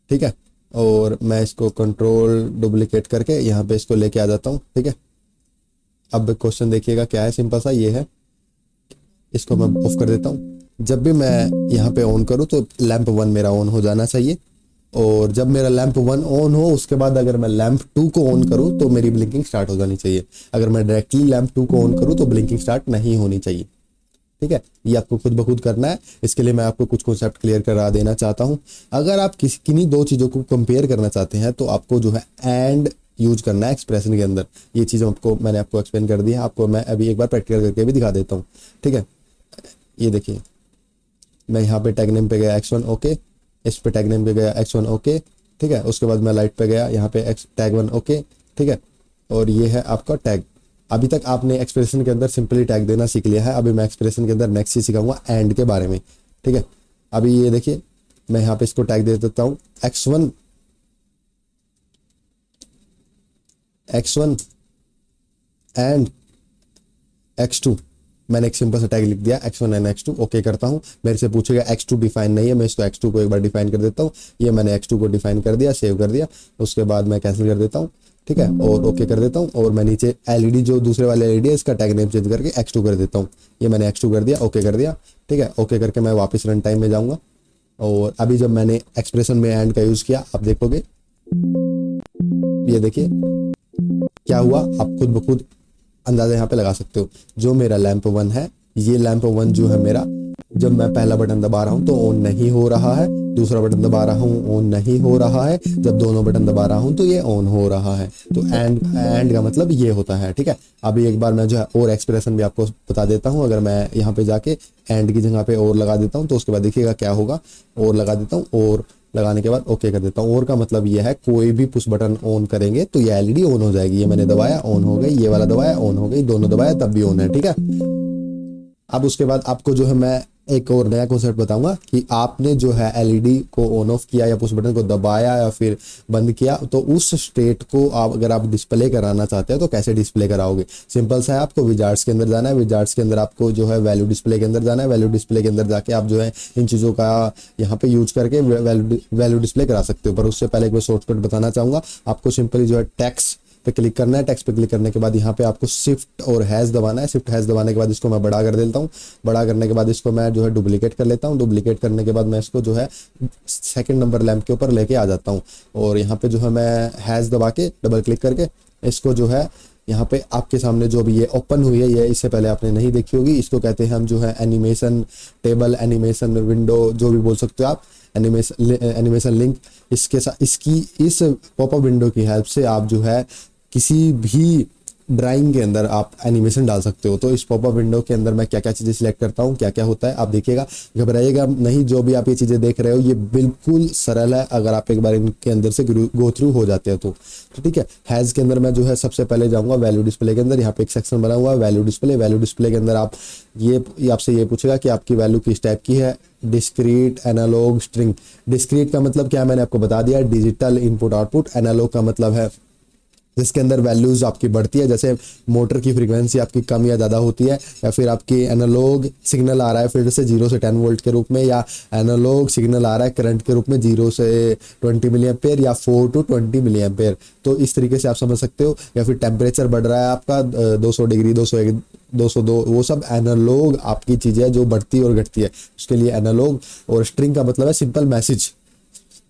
ठीक है, और मैं इसको कंट्रोल डुप्लीकेट करके यहाँ पे इसको लेके आ जाता हूँ। ठीक है, अब क्वेश्चन देखिएगा क्या है, सिंपल सा ये है, इसको मैं ऑफ कर देता हूँ। जब भी मैं यहाँ पे ऑन करूँ तो लैंप 1 मेरा ऑन हो जाना चाहिए और जब मेरा लैंप 1 ऑन हो उसके बाद अगर मैं लैंप 2 को ऑन करूँ तो मेरी ब्लिंकिंग स्टार्ट हो जानी चाहिए। अगर मैं डायरेक्टली लैंप 2 को ऑन करूँ तो ब्लिंकिंग स्टार्ट नहीं होनी चाहिए। ठीक है, ये आपको खुद ब खुद करना है। इसके लिए मैं आपको कुछ कॉन्सेप्ट क्लियर करा देना चाहता हूँ। अगर आप किन्हीं दो चीज़ों को कंपेयर करना चाहते हैं तो आपको जो है एंड यूज करना है एक्सप्रेशन के अंदर। ये चीज़ मैंने आपको एक्सप्लेन कर दी है। आपको मैं अभी एक बार प्रैक्टिकल करके भी दिखा देता हूँ। ठीक है, ये देखिए मैं यहाँ पे टैग नेम पे गया x1 ओके, इस पे टैग नेम पे गया x1 ओके। ठीक है, उसके बाद मैं लाइट पे गया, यहाँ पे टैग 1 ओके। ठीक है, और ये है आपका टैग। अभी तक आपने एक्सप्रेशन के अंदर सिंपली टैग देना सीख लिया है। अभी मैं एक्सप्रेशन के अंदर नेक्स्ट चीज सिखाऊंगा एंड के बारे में। ठीक है, अभी ये देखिए मैं यहाँ पे इसको टैग दे देता हूँ x1 एंड x2। मैंने एक सिंपल सा टैग लिख दिया x1 एंड x2। ओके करता हूँ। मेरे से पूछेगा x2 डिफाइन नहीं है, मैं इसको x2 को एक बार डिफाइन कर देता हूँ। ये मैंने x2 को डिफाइन कर दिया, सेव कर दिया। उसके बाद मैं कैंसिल कर देता हूँ। ठीक है, और ओके कर देता हूँ और मैं नीचे एलईडी जो दूसरे वाले एलईडी है इसका टैग नेम चेंज करके x2 कर देता हूँ। ये मैंने x2 कर दिया, ओके कर दिया। ठीक है, ओके करके मैं वापस रन टाइम में जाऊँगा और अभी जब मैंने एक्सप्रेशन में एंड का यूज़ किया आप देखोगे, ये देखिए क्या हुआ, आप खुद ब खुद अंदाजा यहाँ पे लगा सकते हो। जो मेरा लैंप 1 है, ये लैंप 1 जो है मेरा, जब मैं पहला बटन दबा रहा हूँ तो ऑन नहीं हो रहा है, दूसरा बटन दबा रहा हूँ ऑन नहीं हो रहा है, जब दोनों बटन दबा रहा हूँ तो ये ऑन हो रहा है। तो एंड का मतलब ये होता है। ठीक है, अभी एक बार मैं जो है और एक्सप्रेशन भी आपको बता देता हूँ। अगर मैं यहाँ पे जाके एंड की जगह पे और लगा देता हूँ तो उसके बाद देखिएगा क्या होगा। और लगा देता हूँ और लगाने के बाद ओके कर देता हूँ। और का मतलब ये है कोई भी पुश बटन ऑन करेंगे तो ये एलईडी ऑन हो जाएगी। ये मैंने दबाया ऑन हो गई, ये वाला दबाया ऑन हो गई, दोनों दबाया तब भी ऑन है। ठीक है, अब उसके बाद आपको जो है मैं एक और नया कॉन्सेप्ट बताऊंगा कि आपने जो है एलईडी को ऑन ऑफ किया या पुश बटन को दबाया या फिर बंद किया तो उस स्टेट को आप अगर आप डिस्प्ले कराना चाहते हैं तो कैसे डिस्प्ले कराओगे। सिंपल सा है, आपको विजार्ड्स के अंदर जाना है। विजार्ड्स के अंदर आपको जो है वैल्यू डिस्प्ले के अंदर जाना है। वैल्यू डिस्प्ले के अंदर जाके आप जो है इन चीज़ों का यहाँ पे यूज करके वैल्यू डिस्प्ले करा सकते हो। पर उससे पहले एक बार शॉर्टकट बताना चाहूँगा। आपको सिंपली जो है टेक्स्ट पे क्लिक करना है। टेक्स्ट पे क्लिक करने के बाद यहाँ पे आपको शिफ्ट और हैश दबाना है। शिफ्ट हैश दबाने के बाद इसको मैं बड़ा कर देता हूँ। बड़ा करने के बाद इसको मैं जो है डुप्लीकेट कर लेता हूँ। डुप्लीकेट करने के बाद मैं इसको जो है सेकंड नंबर लैंप के ऊपर लेके आ जाता हूँ और यहाँ पे जो है मैं हैश दबा के डबल क्लिक करके इसको जो है यहाँ पे आपके सामने जो भी ये ओपन हुई है, ये इससे पहले आपने नहीं देखी होगी। इसको कहते हैं हम जो है एनिमेशन टेबल, एनिमेशन विंडो, जो भी बोल सकते हो आप, एनिमेशन लिंक। इसके साथ इस पॉपअप विंडो की हेल्प से आप जो है किसी भी ड्राइंग के अंदर आप एनिमेशन डाल सकते हो। तो इस पॉपअप विंडो के अंदर मैं क्या क्या चीज़ें सिलेक्ट करता हूँ, क्या क्या होता है आप देखिएगा, घबराइएगा नहीं। जो भी आप ये चीज़ें देख रहे हो ये बिल्कुल सरल है अगर आप एक बार इनके अंदर से गो थ्रू हो जाते हो तो ठीक है। हैज़ के अंदर मैं जो है सबसे पहले जाऊँगा वैल्यू डिस्प्ले के अंदर। यहाँ पे एक सेक्शन बना हुआ है वैल्यू डिस्प्ले। वैल्यू डिस्प्ले के अंदर आप ये आपसे ये पूछेगा कि आपकी वैल्यू किस टाइप की है, डिस्क्रीट, एनालॉग, स्ट्रिंग। डिस्क्रीट का मतलब क्या है मैंने आपको बता दिया, डिजिटल इनपुट आउटपुट। एनालॉग का मतलब है जिसके अंदर वैल्यूज आपकी बढ़ती है, जैसे मोटर की फ्रीक्वेंसी आपकी कम या ज़्यादा होती है, या फिर आपकी एनालॉग सिग्नल आ रहा है फिर से 0 से 10 वोल्ट के रूप में, या एनालॉग सिग्नल आ रहा है करंट के रूप में 0 से 20 मिली एम्पेयर या 4 to 20 मिली एम्पेयर। तो इस तरीके से आप समझ सकते हो। या फिर टेम्परेचर बढ़ रहा है आपका 200 डिग्री, 201, 202, वो सब एनालॉग आपकी चीज़ें है जो बढ़ती और घटती है, उसके लिए एनालॉग। और स्ट्रिंग का मतलब है सिंपल मैसेज।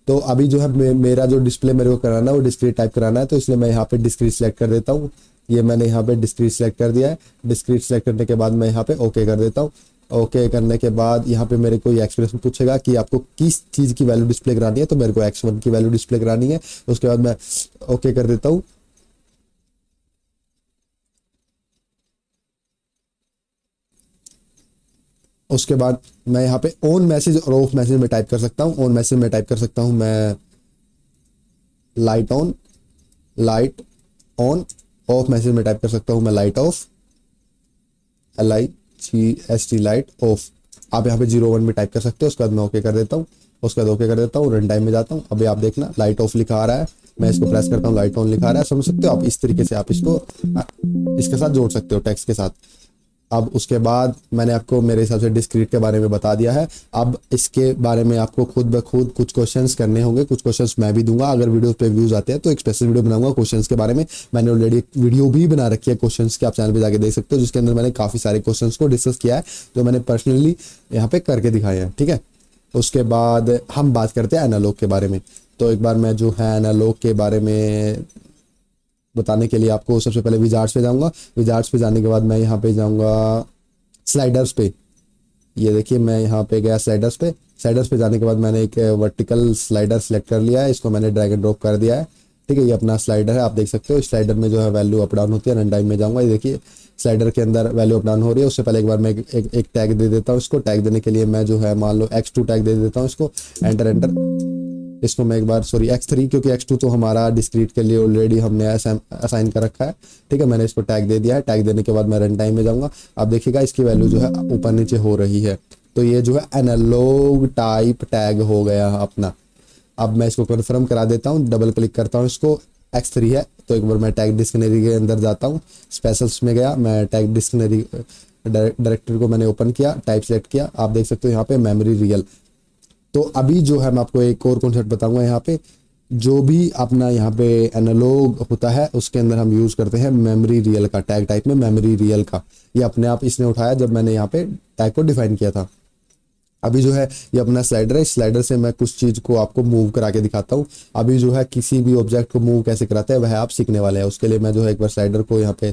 तो अभी जो है मेरा जो डिस्प्ले मेरे को कराना है वो डिस्क्रीट टाइप कराना है, तो इसलिए मैं यहाँ पे डिस्क्रीट सेलेक्ट कर देता हूँ। ये मैंने यहाँ पे डिस्क्रीट सेलेक्ट कर दिया है। डिस्क्रीट सेलेक्ट करने के बाद मैं यहाँ पे ओके कर देता हूँ। ओके करने के बाद यहाँ पे मेरे को ये एक्सप्रेशन पूछेगा कि आपको किस चीज़ की वैल्यू डिस्प्ले करानी है, तो मेरे को x1 की वैल्यू डिस्प्ले करानी है। उसके बाद मैं ओके कर देता हूँ। उसके बाद मैं यहाँ पे ऑन मैसेज और ऑफ मैसेज में टाइप कर सकता हूँ। ऑन मैसेज में टाइप कर सकता हूँ मैं light on, light on. Of message में टाइप कर सकता हूँ मैं light of, LIGHT, light of. आप यहाँ पे 01 में टाइप कर सकते हो। उसके बाद मैं ओके कर देता हूँ। उसके बाद ओके कर देता हूँ, रन टाइम में जाता हूँ। अभी आप देखना लाइट ऑफ लिखा आ रहा है, मैं इसको प्रेस करता हूँ, लाइट ऑन लिखा आ रहा है। समझ सकते हो आप, इस तरीके से आप इसको इसके साथ जोड़ सकते हो, टेक्स्ट के साथ। अब उसके बाद मैंने आपको मेरे हिसाब से डिस्क्रीट के बारे में बता दिया है। अब इसके बारे में आपको खुद ब खुद कुछ क्वेश्चंस करने होंगे, कुछ क्वेश्चंस मैं भी दूंगा। अगर वीडियो पे व्यूज आते हैं तो एक स्पेशल वीडियो बनाऊंगा क्वेश्चंस के बारे में। मैंने ऑलरेडी एक वीडियो भी बना रखी है क्वेश्चंस की, आप चैनल पे जाके देख सकते हो, जिसके अंदर मैंने काफ़ी सारे क्वेश्चंस को डिस्कस किया है, जो मैंने पर्सनली यहाँ पे करके दिखाए हैं। ठीक है, उसके बाद हम बात करते हैं एनालॉग के बारे में। तो एक बार मैं जो है एनालॉग के बारे में बताने के लिए आपको सबसे पहले विजार्ड्स पे जाऊँगा। विजार्ड्स पे जाने के बाद मैं यहाँ पे जाऊँगा स्लाइडर्स पे। ये देखिए मैं यहाँ पे गया स्लाइडर्स पे। स्लाइडर्स पे जाने के बाद मैंने एक वर्टिकल स्लाइडर सेलेक्ट कर लिया है, इसको मैंने ड्रैग एंड ड्रॉप कर दिया है। ठीक है, ये अपना स्लाइडर है, आप देख सकते हो। स्लाइडर में जो है वैल्यू अप डाउन होती है। रन टाइम में जाऊँगा, ये देखिए स्लाइडर के अंदर वैल्यू अप डाउन हो रही है। उससे पहले एक बार मैं एक टैग दे देता हूँ इसको। टैग देने के लिए मैं जो है मान लो x2 टैग दे देता हूँ इसको। Enter enter. इसको मैं एक बार x3, क्योंकि x2 तो हमारा डिस्क्रीट के लिए ऑलरेडी हमने असाइन कर रखा है। ठीक है, मैंने इसको टैग दे दिया है। टैग देने के बाद मैं रन टाइम में जाऊँगा। आप देखिएगा इसकी वैल्यू जो है ऊपर नीचे हो रही है। तो ये जो है एनालॉग टाइप टैग हो गया अपना। अब मैं इसको कन्फर्म करा देता हूँ, डबल क्लिक करता हूँ इसको। x3 है, तो एक बार मैं टैग डिक्शनरी के अंदर जाता हूँ, स्पेशल्स में गया, मैं टैग डिक्शनरी डायरेक्टरी को मैंने ओपन किया, टाइप सेलेक्ट किया। आप देख सकते हो यहाँ पे मेमोरी रियल। तो अभी जो है मैं आपको एक और कॉन्सेप्ट बताऊंगा। यहाँ पे जो भी अपना यहाँ पे एनालॉग होता है उसके अंदर हम यूज़ करते हैं मेमोरी रियल का, टैग टाइप में मेमोरी रियल का। ये अपने आप इसने उठाया जब मैंने यहाँ पे टैग को डिफाइन किया था। अभी जो है ये अपना स्लाइडर है, स्लाइडर से मैं कुछ चीज़ को आपको मूव करा के दिखाता हूँ। अभी जो है किसी भी ऑब्जेक्ट को मूव कैसे कराते हैं वह आप सीखने वाले हैं। उसके लिए मैं जो है एक बार स्लाइडर को यहाँ पे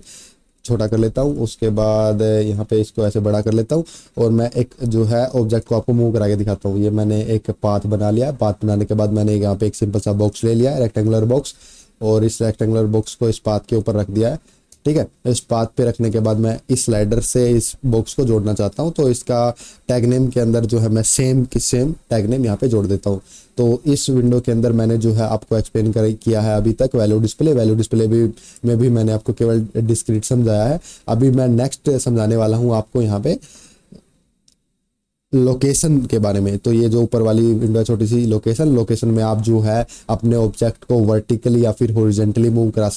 छोटा कर लेता हूँ। उसके बाद यहाँ पे इसको ऐसे बड़ा कर लेता हूँ और मैं एक जो है ऑब्जेक्ट को आपको मूव करा के दिखाता हूँ। ये मैंने एक पाथ बना लिया। पाथ बनाने के बाद मैंने यहाँ पे एक सिंपल सा बॉक्स ले लिया है, रेक्टेंगुलर बॉक्स, और इस रेक्टेंगुलर बॉक्स को इस पाथ के ऊपर रख दिया है। ठीक है, इस पाथ पे रखने के बाद मैं इस स्लाइडर से इस बॉक्स को जोड़ना चाहता हूँ, तो इसका टैग नेम के अंदर जो है मैं सेम टैग नेम यहाँ पे जोड़ देता हूँ। तो इस विंडो के अंदर मैंने जो है आपको एक्सप्लेन किया है अभी तक वैल्यू डिस्प्ले भी में भी मैंने आपको केवल डिस्क्रीट समझाया है। अभी मैं नेक्स्ट समझाने वाला हूँ आपको यहाँ पे लोकेशन के बारे में। तो ये जो ऊपर वाली विंडो है छोटी सी लोकेशन में आप जो है अपने ऑब्जेक्ट को वर्टिकली या फिर हॉरिजॉन्टली मूव करा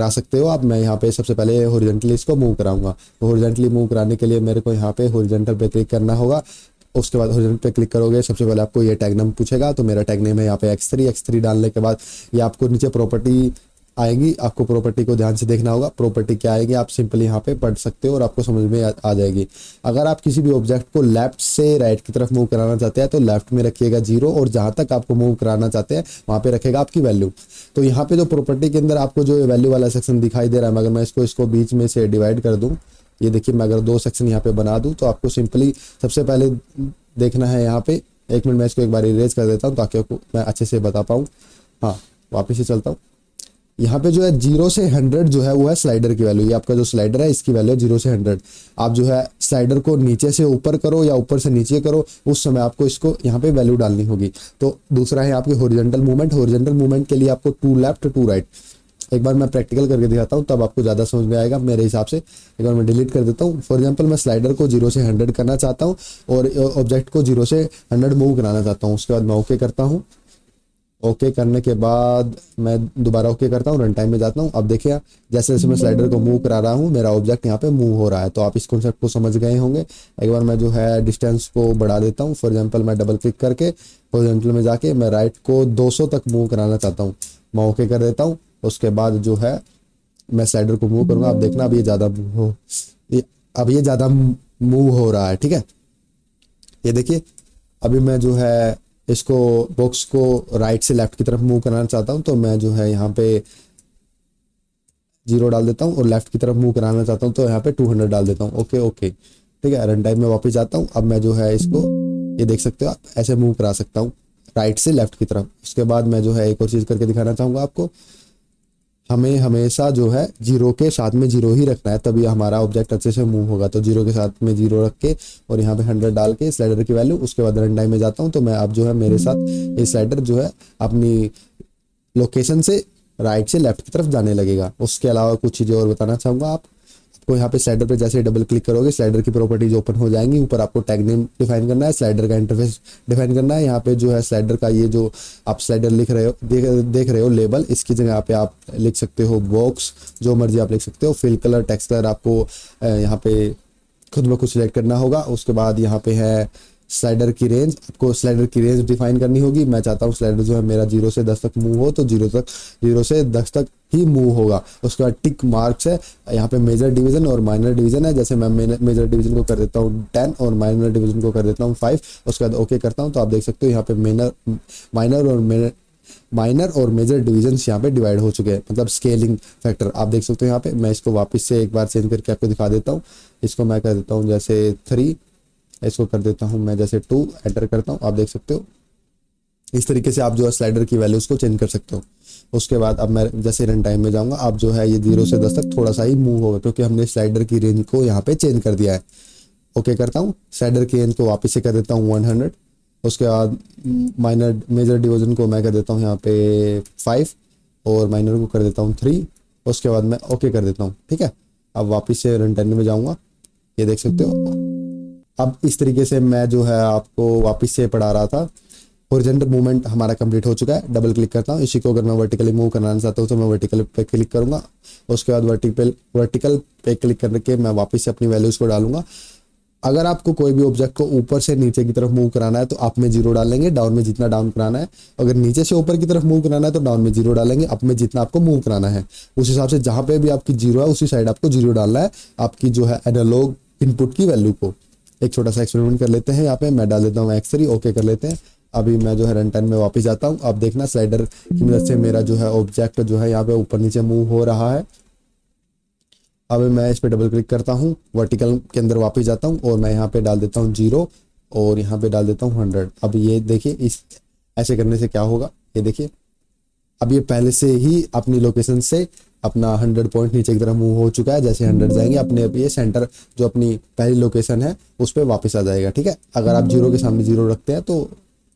सकते हो आप। मैं यहाँ पे सबसे पहले हॉरिजॉन्टली इसको मूव कराऊंगा। तो हॉरिजॉन्टली मूव कराने के लिए मेरे को यहाँ पे हॉरिजॉन्टल पे क्लिक करना होगा। उसके बाद हॉरिजॉन्टल पे क्लिक करोगे, सबसे पहले आपको ये टैग नेम पूछेगा। तो मेरा टैग नेम है यहाँ पे x3 डालने के बाद ये आपको नीचे प्रॉपर्टी आएगी। आपको प्रॉपर्टी को ध्यान से देखना होगा। प्रॉपर्टी क्या आएगी आप सिंपली यहाँ पे पढ़ सकते हो और आपको समझ में आ जाएगी। अगर आप किसी भी ऑब्जेक्ट को लेफ्ट से राइट की तरफ मूव कराना चाहते हैं तो लेफ्ट में रखिएगा 0, और जहाँ तक आपको मूव कराना चाहते हैं वहाँ पे रखेगा आपकी वैल्यू। तो यहाँ पे जो प्रॉपर्टी के अंदर आपको जो वैल्यू वाला सेक्शन दिखाई दे रहा है, अगर मैं इसको बीच में से डिवाइड कर दूँ, ये देखिए मैं अगर 2 सेक्शन यहाँ पे बना दूँ, तो आपको सिंपली सबसे पहले देखना है यहाँ पे। 1 मिनट मैं इसको एक बार इरेज कर देता हूँ ताकि मैं अच्छे से बता पाऊँ। हाँ, वापस से चलता हूँ। यहाँ पे जो है 0 से 100 जो है वो है स्लाइडर की वैल्यू। ये आपका जो स्लाइडर है इसकी वैल्यू है 0 से 100। आप जो है स्लाइडर को नीचे से ऊपर करो या ऊपर से नीचे करो, उस समय आपको इसको यहाँ पे वैल्यू डालनी होगी। तो दूसरा है आपकी हॉरिजॉन्टल मूवमेंट के लिए आपको टू लेफ्ट टू राइट। एक बार मैं प्रैक्टिकल करके दिखाता हूँ तब आपको ज़्यादा समझ में आएगा मेरे हिसाब से। एक बार मैं डिलीट कर देता हूँ। फॉर एग्जांपल मैं स्लाइडर को 0 से 100 करना चाहता हूँ और ऑब्जेक्ट को 0 से 100 मूव कराना चाहता हूँ। उसके बाद मैं ओके करता हूँ। ओके करने के बाद मैं दोबारा ओके करता हूँ, रन टाइम में जाता हूँ। अब देखिए जैसे जैसे मैं स्लाइडर को मूव करा रहा हूँ मेरा ऑब्जेक्ट यहाँ पे मूव हो रहा है। तो आप इस कॉन्सेप्ट को समझ गए होंगे। एक बार मैं जो है डिस्टेंस को बढ़ा देता हूँ। फॉर एग्जांपल मैं डबल क्लिक करके हॉरिजॉन्टल में जाके मैं राइट को 200 तक मूव कराना चाहता हूँ। मैं ओके कर देता हूँ। उसके बाद जो है मैं स्लाइडर को मूव करूँगा। आप देखना अब ये ज़्यादा मूव हो रहा है। ठीक है, ये देखिए अभी मैं जो है इसको बॉक्स को राइट से लेफ्ट की तरफ मूव कराना चाहता हूं। तो मैं जो है यहाँ पे 0 डाल देता हूँ और लेफ्ट की तरफ मूव कराना चाहता हूँ तो यहाँ पे 200 डाल देता हूँ। ओके ओके, ठीक है। रन टाइम में वापस जाता हूँ। अब मैं जो है इसको, ये देख सकते हो आप, ऐसे मूव करा सकता हूँ राइट से लेफ्ट की तरफ। उसके बाद मैं जो है एक और चीज़ करके दिखाना चाहूँगा आपको। हमें हमेशा जो है 0 के साथ में 0 ही रखना है, तभी हमारा ऑब्जेक्ट अच्छे से मूव होगा। तो 0 के साथ में 0 रख के और यहाँ पे 100 डाल के स्लाइडर की वैल्यू, उसके बाद रन टाइम में जाता हूँ। तो मैं अब जो है मेरे साथ ये स्लाइडर जो है अपनी लोकेशन से राइट से लेफ्ट की तरफ जाने लगेगा। उसके अलावा कुछ चीज़ें और बताना चाहूँगा आपको यहाँ पे स्लाइडर पे जैसे डबल क्लिक करोगे स्लाइडर की प्रॉपर्टीज ओपन हो जाएंगी। ऊपर आपको टैग नेम डिफाइन करना है, स्लाइडर का इंटरफेस डिफाइन करना है। यहाँ पे जो है स्लाइडर का ये जो आप स्लाइडर लिख रहे हो, देख रहे हो लेबल, इसकी जगह यहाँ पे आप लिख सकते हो बॉक्स, जो मर्जी आप लिख सकते हो। फिल कलर, टेक्स्ट कलर आपको यहाँ पे खुद ब खुद सिलेक्ट करना होगा। उसके बाद यहाँ पे है स्लाइडर की रेंज, आपको स्लाइडर की रेंज डिफाइन करनी होगी। मैं चाहता हूँ स्लाइडर जो है मेरा 0 से 10 तक मूव हो, तो 0 से 10 तक ही मूव होगा। उसके बाद टिक मार्क्स है, यहाँ पे मेजर डिवीजन और माइनर डिवीजन है। जैसे मैं मेजर डिवीजन को कर देता हूँ 10 और माइनर डिवीजन को कर देता हूँ 5। उसके बाद ओके करता हूँ तो आप देख सकते हो यहाँ पे माइनर और मेजर डिवीजन यहाँ पे डिवाइड हो चुके हैं, मतलब स्केलिंग फैक्टर आप देख सकते हो यहाँ पे। मैं इसको वापस से एक बार चेंज करके आपको दिखा देता हूँ। इसको मैं कर देता हूँ जैसे 3, इसको कर देता हूँ मैं जैसे 2, एंटर करता हूँ। आप देख सकते हो इस तरीके से आप जो है स्लाइडर की वैल्यूज को चेंज कर सकते हो। उसके बाद अब मैं जैसे रन टाइम में जाऊँगा, अब जो है ये 0 से 10 तक थोड़ा सा ही मूव होगा क्योंकि हमने स्लाइडर की रेंज को यहाँ पे चेंज कर दिया है। ओके करता हूँ, स्लाइडर की रेंज को वापस से कर देता हूँ 100। उसके बाद मेजर डिवीजन को मैं कर देता हूँ यहाँ पे 5 और माइनर को कर देता हूँ 3। उसके बाद मैं ओके कर देता हूँ, ठीक है। अब वापस से रन टाइम में जाऊँगा, ये देख सकते हो। अब इस तरीके से मैं जो है आपको वापस से पढ़ा रहा था। हॉरिजॉन्टल मूवमेंट हमारा कंप्लीट हो चुका है। डबल क्लिक करता हूँ, इसी को अगर मैं वर्टिकली मूव कराना चाहता हूँ तो मैं वर्टिकल पे क्लिक करूँगा। उसके बाद वर्टिकल पे क्लिक करके मैं वापस से अपनी वैल्यूज़ को डालूंगा। अगर आपको कोई भी ऑब्जेक्ट को ऊपर से नीचे की तरफ मूव कराना है तो अप में 0 डालेंगे, डाउन में जितना डाउन कराना है। अगर नीचे से ऊपर की तरफ मूव कराना है तो डाउन में 0 डालेंगे, अप में जितना आपको मूव कराना है उस हिसाब से जहाँ पे भी आपकी 0 है उसी साइड आपको 0 डालना है, आपकी जो है एनालॉग इनपुट की वैल्यू को। एक छोटा सा एक्सपेरिमेंट कर लेते हैं, यहाँ पे मैं डाल देता हूँ X3, ओके कर लेते हैं। अभी मैं जो है रन टाइम में वापस जाता हूँ। अब देखना स्लाइडर की मदद से मेरा जो है ऑब्जेक्ट जो है यहाँ पे ऊपर नीचे मूव हो रहा है। अब मैं इस पे डबल क्लिक करता हूँ, वर्टिकल के अंदर वापस जाता हूँ और मैं यहाँ पे डाल देता हूँ 0 और यहाँ पे डाल देता हूँ 100। अब ये देखिए इस ऐसे करने से क्या होगा, ये देखिए अब ये पहले से ही अपनी लोकेशन से अपना 100 पॉइंट नीचे की तरफ मूव हो चुका है। जैसे 100 जाएंगे अपने ये सेंटर जो अपनी पहली लोकेशन है उस पर वापस आ जाएगा, ठीक है। अगर आप 0 के सामने 0 रखते हैं तो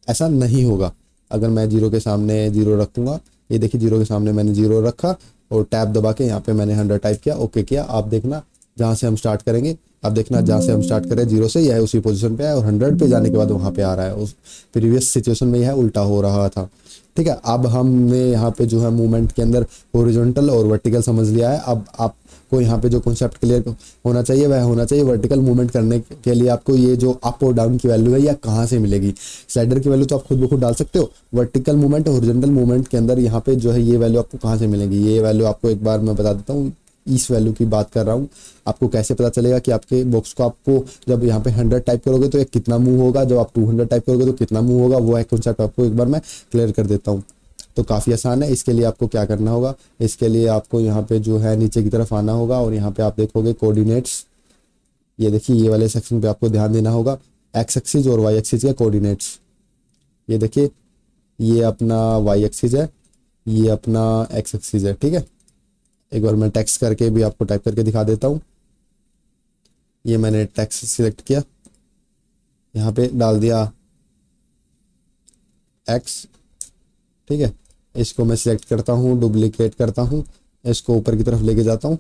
ऐसा नहीं होगा। अगर मैं 0 के सामने 0 रखूँगा, ये देखिए 0 के सामने मैंने 0 रखा और टैब दबा के यहाँ पे मैंने 100 टाइप किया, ओके किया। आप देखना जहाँ से हम स्टार्ट करेंगे, अब देखना जहाँ से हम स्टार्ट करें 0 से यह उसी पोजीशन पे है और 100 पे जाने के बाद वहाँ पे आ रहा है। उस प्रीवियस सिचुएशन में यह उल्टा हो रहा था, ठीक है। अब हमने यहाँ पे जो है मूवमेंट के अंदर हॉरिजॉन्टल और वर्टिकल समझ लिया है। अब आपको यहाँ पे जो कॉन्सेप्ट क्लियर होना चाहिए वह होना चाहिए वर्टिकल मूवमेंट करने के लिए आपको ये जो अप और डाउन की वैल्यू है या कहाँ से मिलेगी। स्लाइडर की वैल्यू तो आप खुद ब खुद डाल सकते हो। वर्टिकल मूवमेंट और हॉरिजॉन्टल मूवमेंट के अंदर यहाँ पे जो है ये वैल्यू आपको कहाँ से मिलेगी, ये वैल्यू आपको एक बार मैं बता देता हूँ। इस वैल्यू की बात कर रहा हूँ, आपको कैसे पता चलेगा कि आपके बॉक्स को आपको जब यहाँ पे 100 टाइप करोगे तो ये कितना मूव होगा, जब आप 200 टाइप करोगे तो कितना मूव होगा, वो है कॉन्सेप्ट आपको एक बार मैं क्लियर कर देता हूँ। तो काफ़ी आसान है। इसके लिए आपको क्या करना होगा, इसके लिए आपको यहाँ पे जो है नीचे की तरफ आना होगा और यहाँ पे आप देखोगे कोऑर्डिनेट्स। ये देखिए ये वाले सेक्शन पे आपको ध्यान देना होगा, एक्स एक्सिस और वाई एक्सिस के कोऑर्डिनेट्स। ये देखिए ये अपना वाई एक्सिस है, ये अपना एक्स एक्सिस है, ठीक है। एक बार मैं टेक्स्ट करके भी आपको टाइप करके दिखा देता हूँ। ये मैंने टेक्स्ट सिलेक्ट किया, यहाँ पे डाल दिया एक्स, ठीक है। इसको मैं सिलेक्ट करता हूँ, डुप्लीकेट करता हूँ, इसको ऊपर की तरफ लेके जाता हूँ।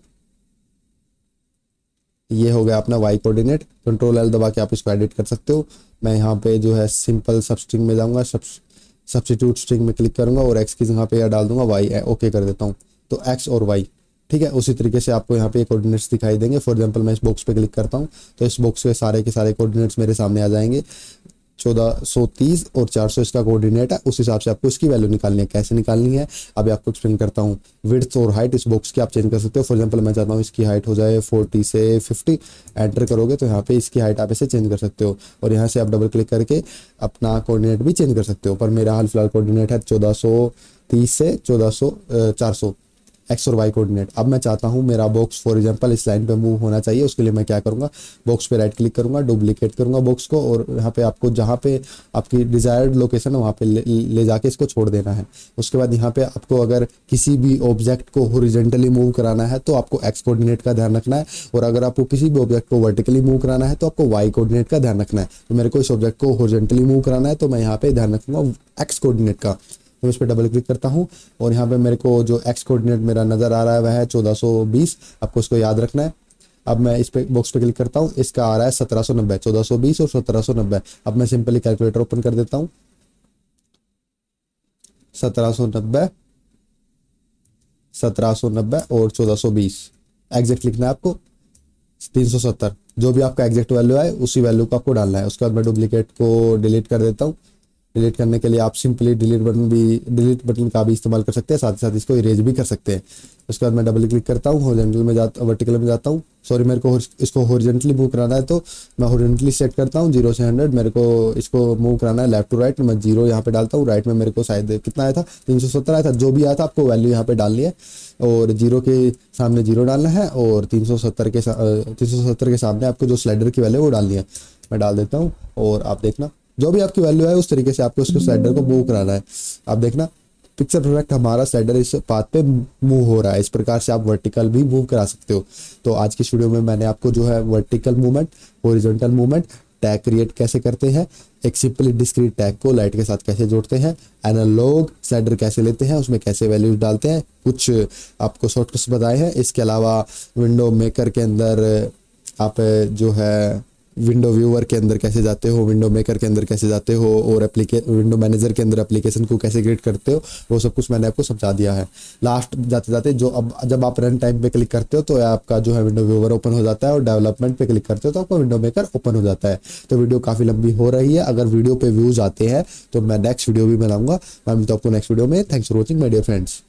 ये हो गया अपना वाई कोऑर्डिनेट। कंट्रोल एल दबा के आप इसको एडिट कर सकते हो। मैं यहाँ पे जो है सिंपल सबस्ट्रिंग में जाऊँगा, सब्स्टिट्यूट स्ट्रिंग में क्लिक करूँगा और एक्स की जगह पे यह डाल दूंगा वाई, ओके कर देता हूँ। तो एक्स और वाई, ठीक है। उसी तरीके से आपको यहाँ पे कोऑर्डिनेट्स दिखाई देंगे। फॉर एग्जांपल मैं इस बॉक्स पे क्लिक करता हूँ तो इस बॉक्स के सारे कोऑर्डिनेट्स मेरे सामने आ जाएंगे। 1430 और 400 इसका कोऑर्डिनेट है। उस हिसाब से आपको इसकी वैल्यू निकालनी है। कैसे निकालनी है अभी आपको एक्सप्लेन करता हूँ। विड्थ और हाइट इस बॉक्स की आप चेंज कर सकते हो। फॉर एग्जांपल मैं चाहता हूँ इसकी हाइट हो जाए 40 से 50, एंटर करोगे तो यहाँ पे इसकी हाइट आप इसे चेंज कर सकते हो और यहाँ से आप डबल क्लिक करके अपना कोऑर्डिनेट भी चेंज कर सकते हो। पर मेरा हाल फिलहाल कोऑर्डिनेट है 1430 से 400। एक्स और वाई कोऑर्डिनेट। अब मैं चाहता हूँ मेरा बॉक्स फॉर एग्जांपल इस लाइन पे मूव होना चाहिए, उसके लिए मैं क्या करूँगा, बॉक्स पे राइट क्लिक करूँगा, डुप्लीकेट करूँगा बॉक्स को, और यहाँ पे आपको जहाँ पे आपकी डिजायर्ड लोकेशन है वहाँ पे ले जाके इसको छोड़ देना है। उसके बाद यहाँ पे आपको अगर किसी भी ऑब्जेक्ट को हॉरिजॉन्टली मूव कराना है तो आपको एक्स कोऑर्डिनेट का ध्यान रखना है, और अगर आपको किसी भी ऑब्जेक्ट को वर्टिकली मूव कराना है तो आपको वाई कोऑर्डिनेट का ध्यान रखना है। तो मेरे को इस ऑब्जेक्ट को हॉरिजॉन्टली मूव कराना है तो मैं यहाँ पे ध्यान रखूंगा एक्स कोऑर्डिनेट का। तो इस पर डबल क्लिक करता हूँ और यहाँ पे मेरे को जो एक्स कोऑर्डिनेट मेरा नज़र आ रहा है वह है 1420, आपको इसको याद रखना है। अब मैं इस पे बॉक्स पे क्लिक करता हूँ, इसका आ रहा है 1790, 1420 और 1790। अब मैं सिंपली कैलकुलेटर ओपन कर देता हूँ, 1790, 1790 और 1420 एग्जैक्ट लिखना है आपको, 370 जो भी आपका एग्जैक्ट वैल्यू है उसी वैल्यू को आपको डालना है। उसके बाद मैं डुप्लीकेट को डिलीट कर देता हूँ। डिलीट करने के लिए आप सिंपली डिलीट बटन का भी इस्तेमाल कर सकते हैं, साथ ही साथ इसको इरेज भी कर सकते हैं। उसके बाद मैं डबल क्लिक करता हूँ, हॉरिजॉन्टल में वर्टिकल में जाता हूँ, सॉरी मेरे को इसको हॉरिजॉन्टली मूव कराना है तो मैं हॉरिजॉन्टली सेट करता हूँ 0 से 100। मेरे को इसको मूव कराना है लेफ्ट टू राइट, मैं 0 यहाँ पे डालता हूँ। राइट में मेरे को शायद कितना आया था, 370 आया था, जो भी आया था आपको वैल्यू यहाँ पे डालनी है, और 0 के सामने 0 डालना है, और 370 के सामने आपको जो स्लाइडर की वैल्यू है वो डालनी है। मैं डाल देता हूँ, और आप देखना जो भी आपकी वैल्यू है उस तरीके से आपको उसको स्लाइडर को मूव कराना है। आप देखना पिक्चर परफेक्ट हमारा स्लाइडर इस पाथ पे मूव हो रहा है। इस प्रकार से आप वर्टिकल भी मूव करा सकते हो। तो आज की वीडियो में मैंने आपको जो है vertical movement, horizontal movement, tag create कैसे करते हैं, एक सिंपली डिस्क्रीट टैग को लाइट के साथ कैसे जोड़ते हैं, एनालॉग स्लाइडर कैसे लेते हैं, उसमें कैसे वैल्यूज डालते हैं, कुछ आपको शॉर्टकट्स बताए हैं। इसके अलावा विंडो मेकर के अंदर आप जो है विंडो व्यूअर के अंदर कैसे जाते हो, विंडो मेकर के अंदर कैसे जाते हो, और विंडो मैनेजर के अंदर एप्लीकेशन को कैसे क्रिएट करते हो, वो सब कुछ मैंने आपको समझा दिया है। लास्ट जाते जाते जब आप रन टाइम पे क्लिक करते हो तो आपका जो है विंडो व्यूअर ओपन हो जाता है, और डेवलपमेंट पे क्लिक करते हो तो आपका विंडो मेकर ओपन हो जाता है। तो वीडियो काफ़ी लंबी हो रही है, अगर वीडियो पे व्यूज आते हैं तो मैं नेक्स्ट वीडियो भी बनाऊंगा। मैं मिलता हूं आपको नेक्स्ट वीडियो में। Thanks for watching my dear friends.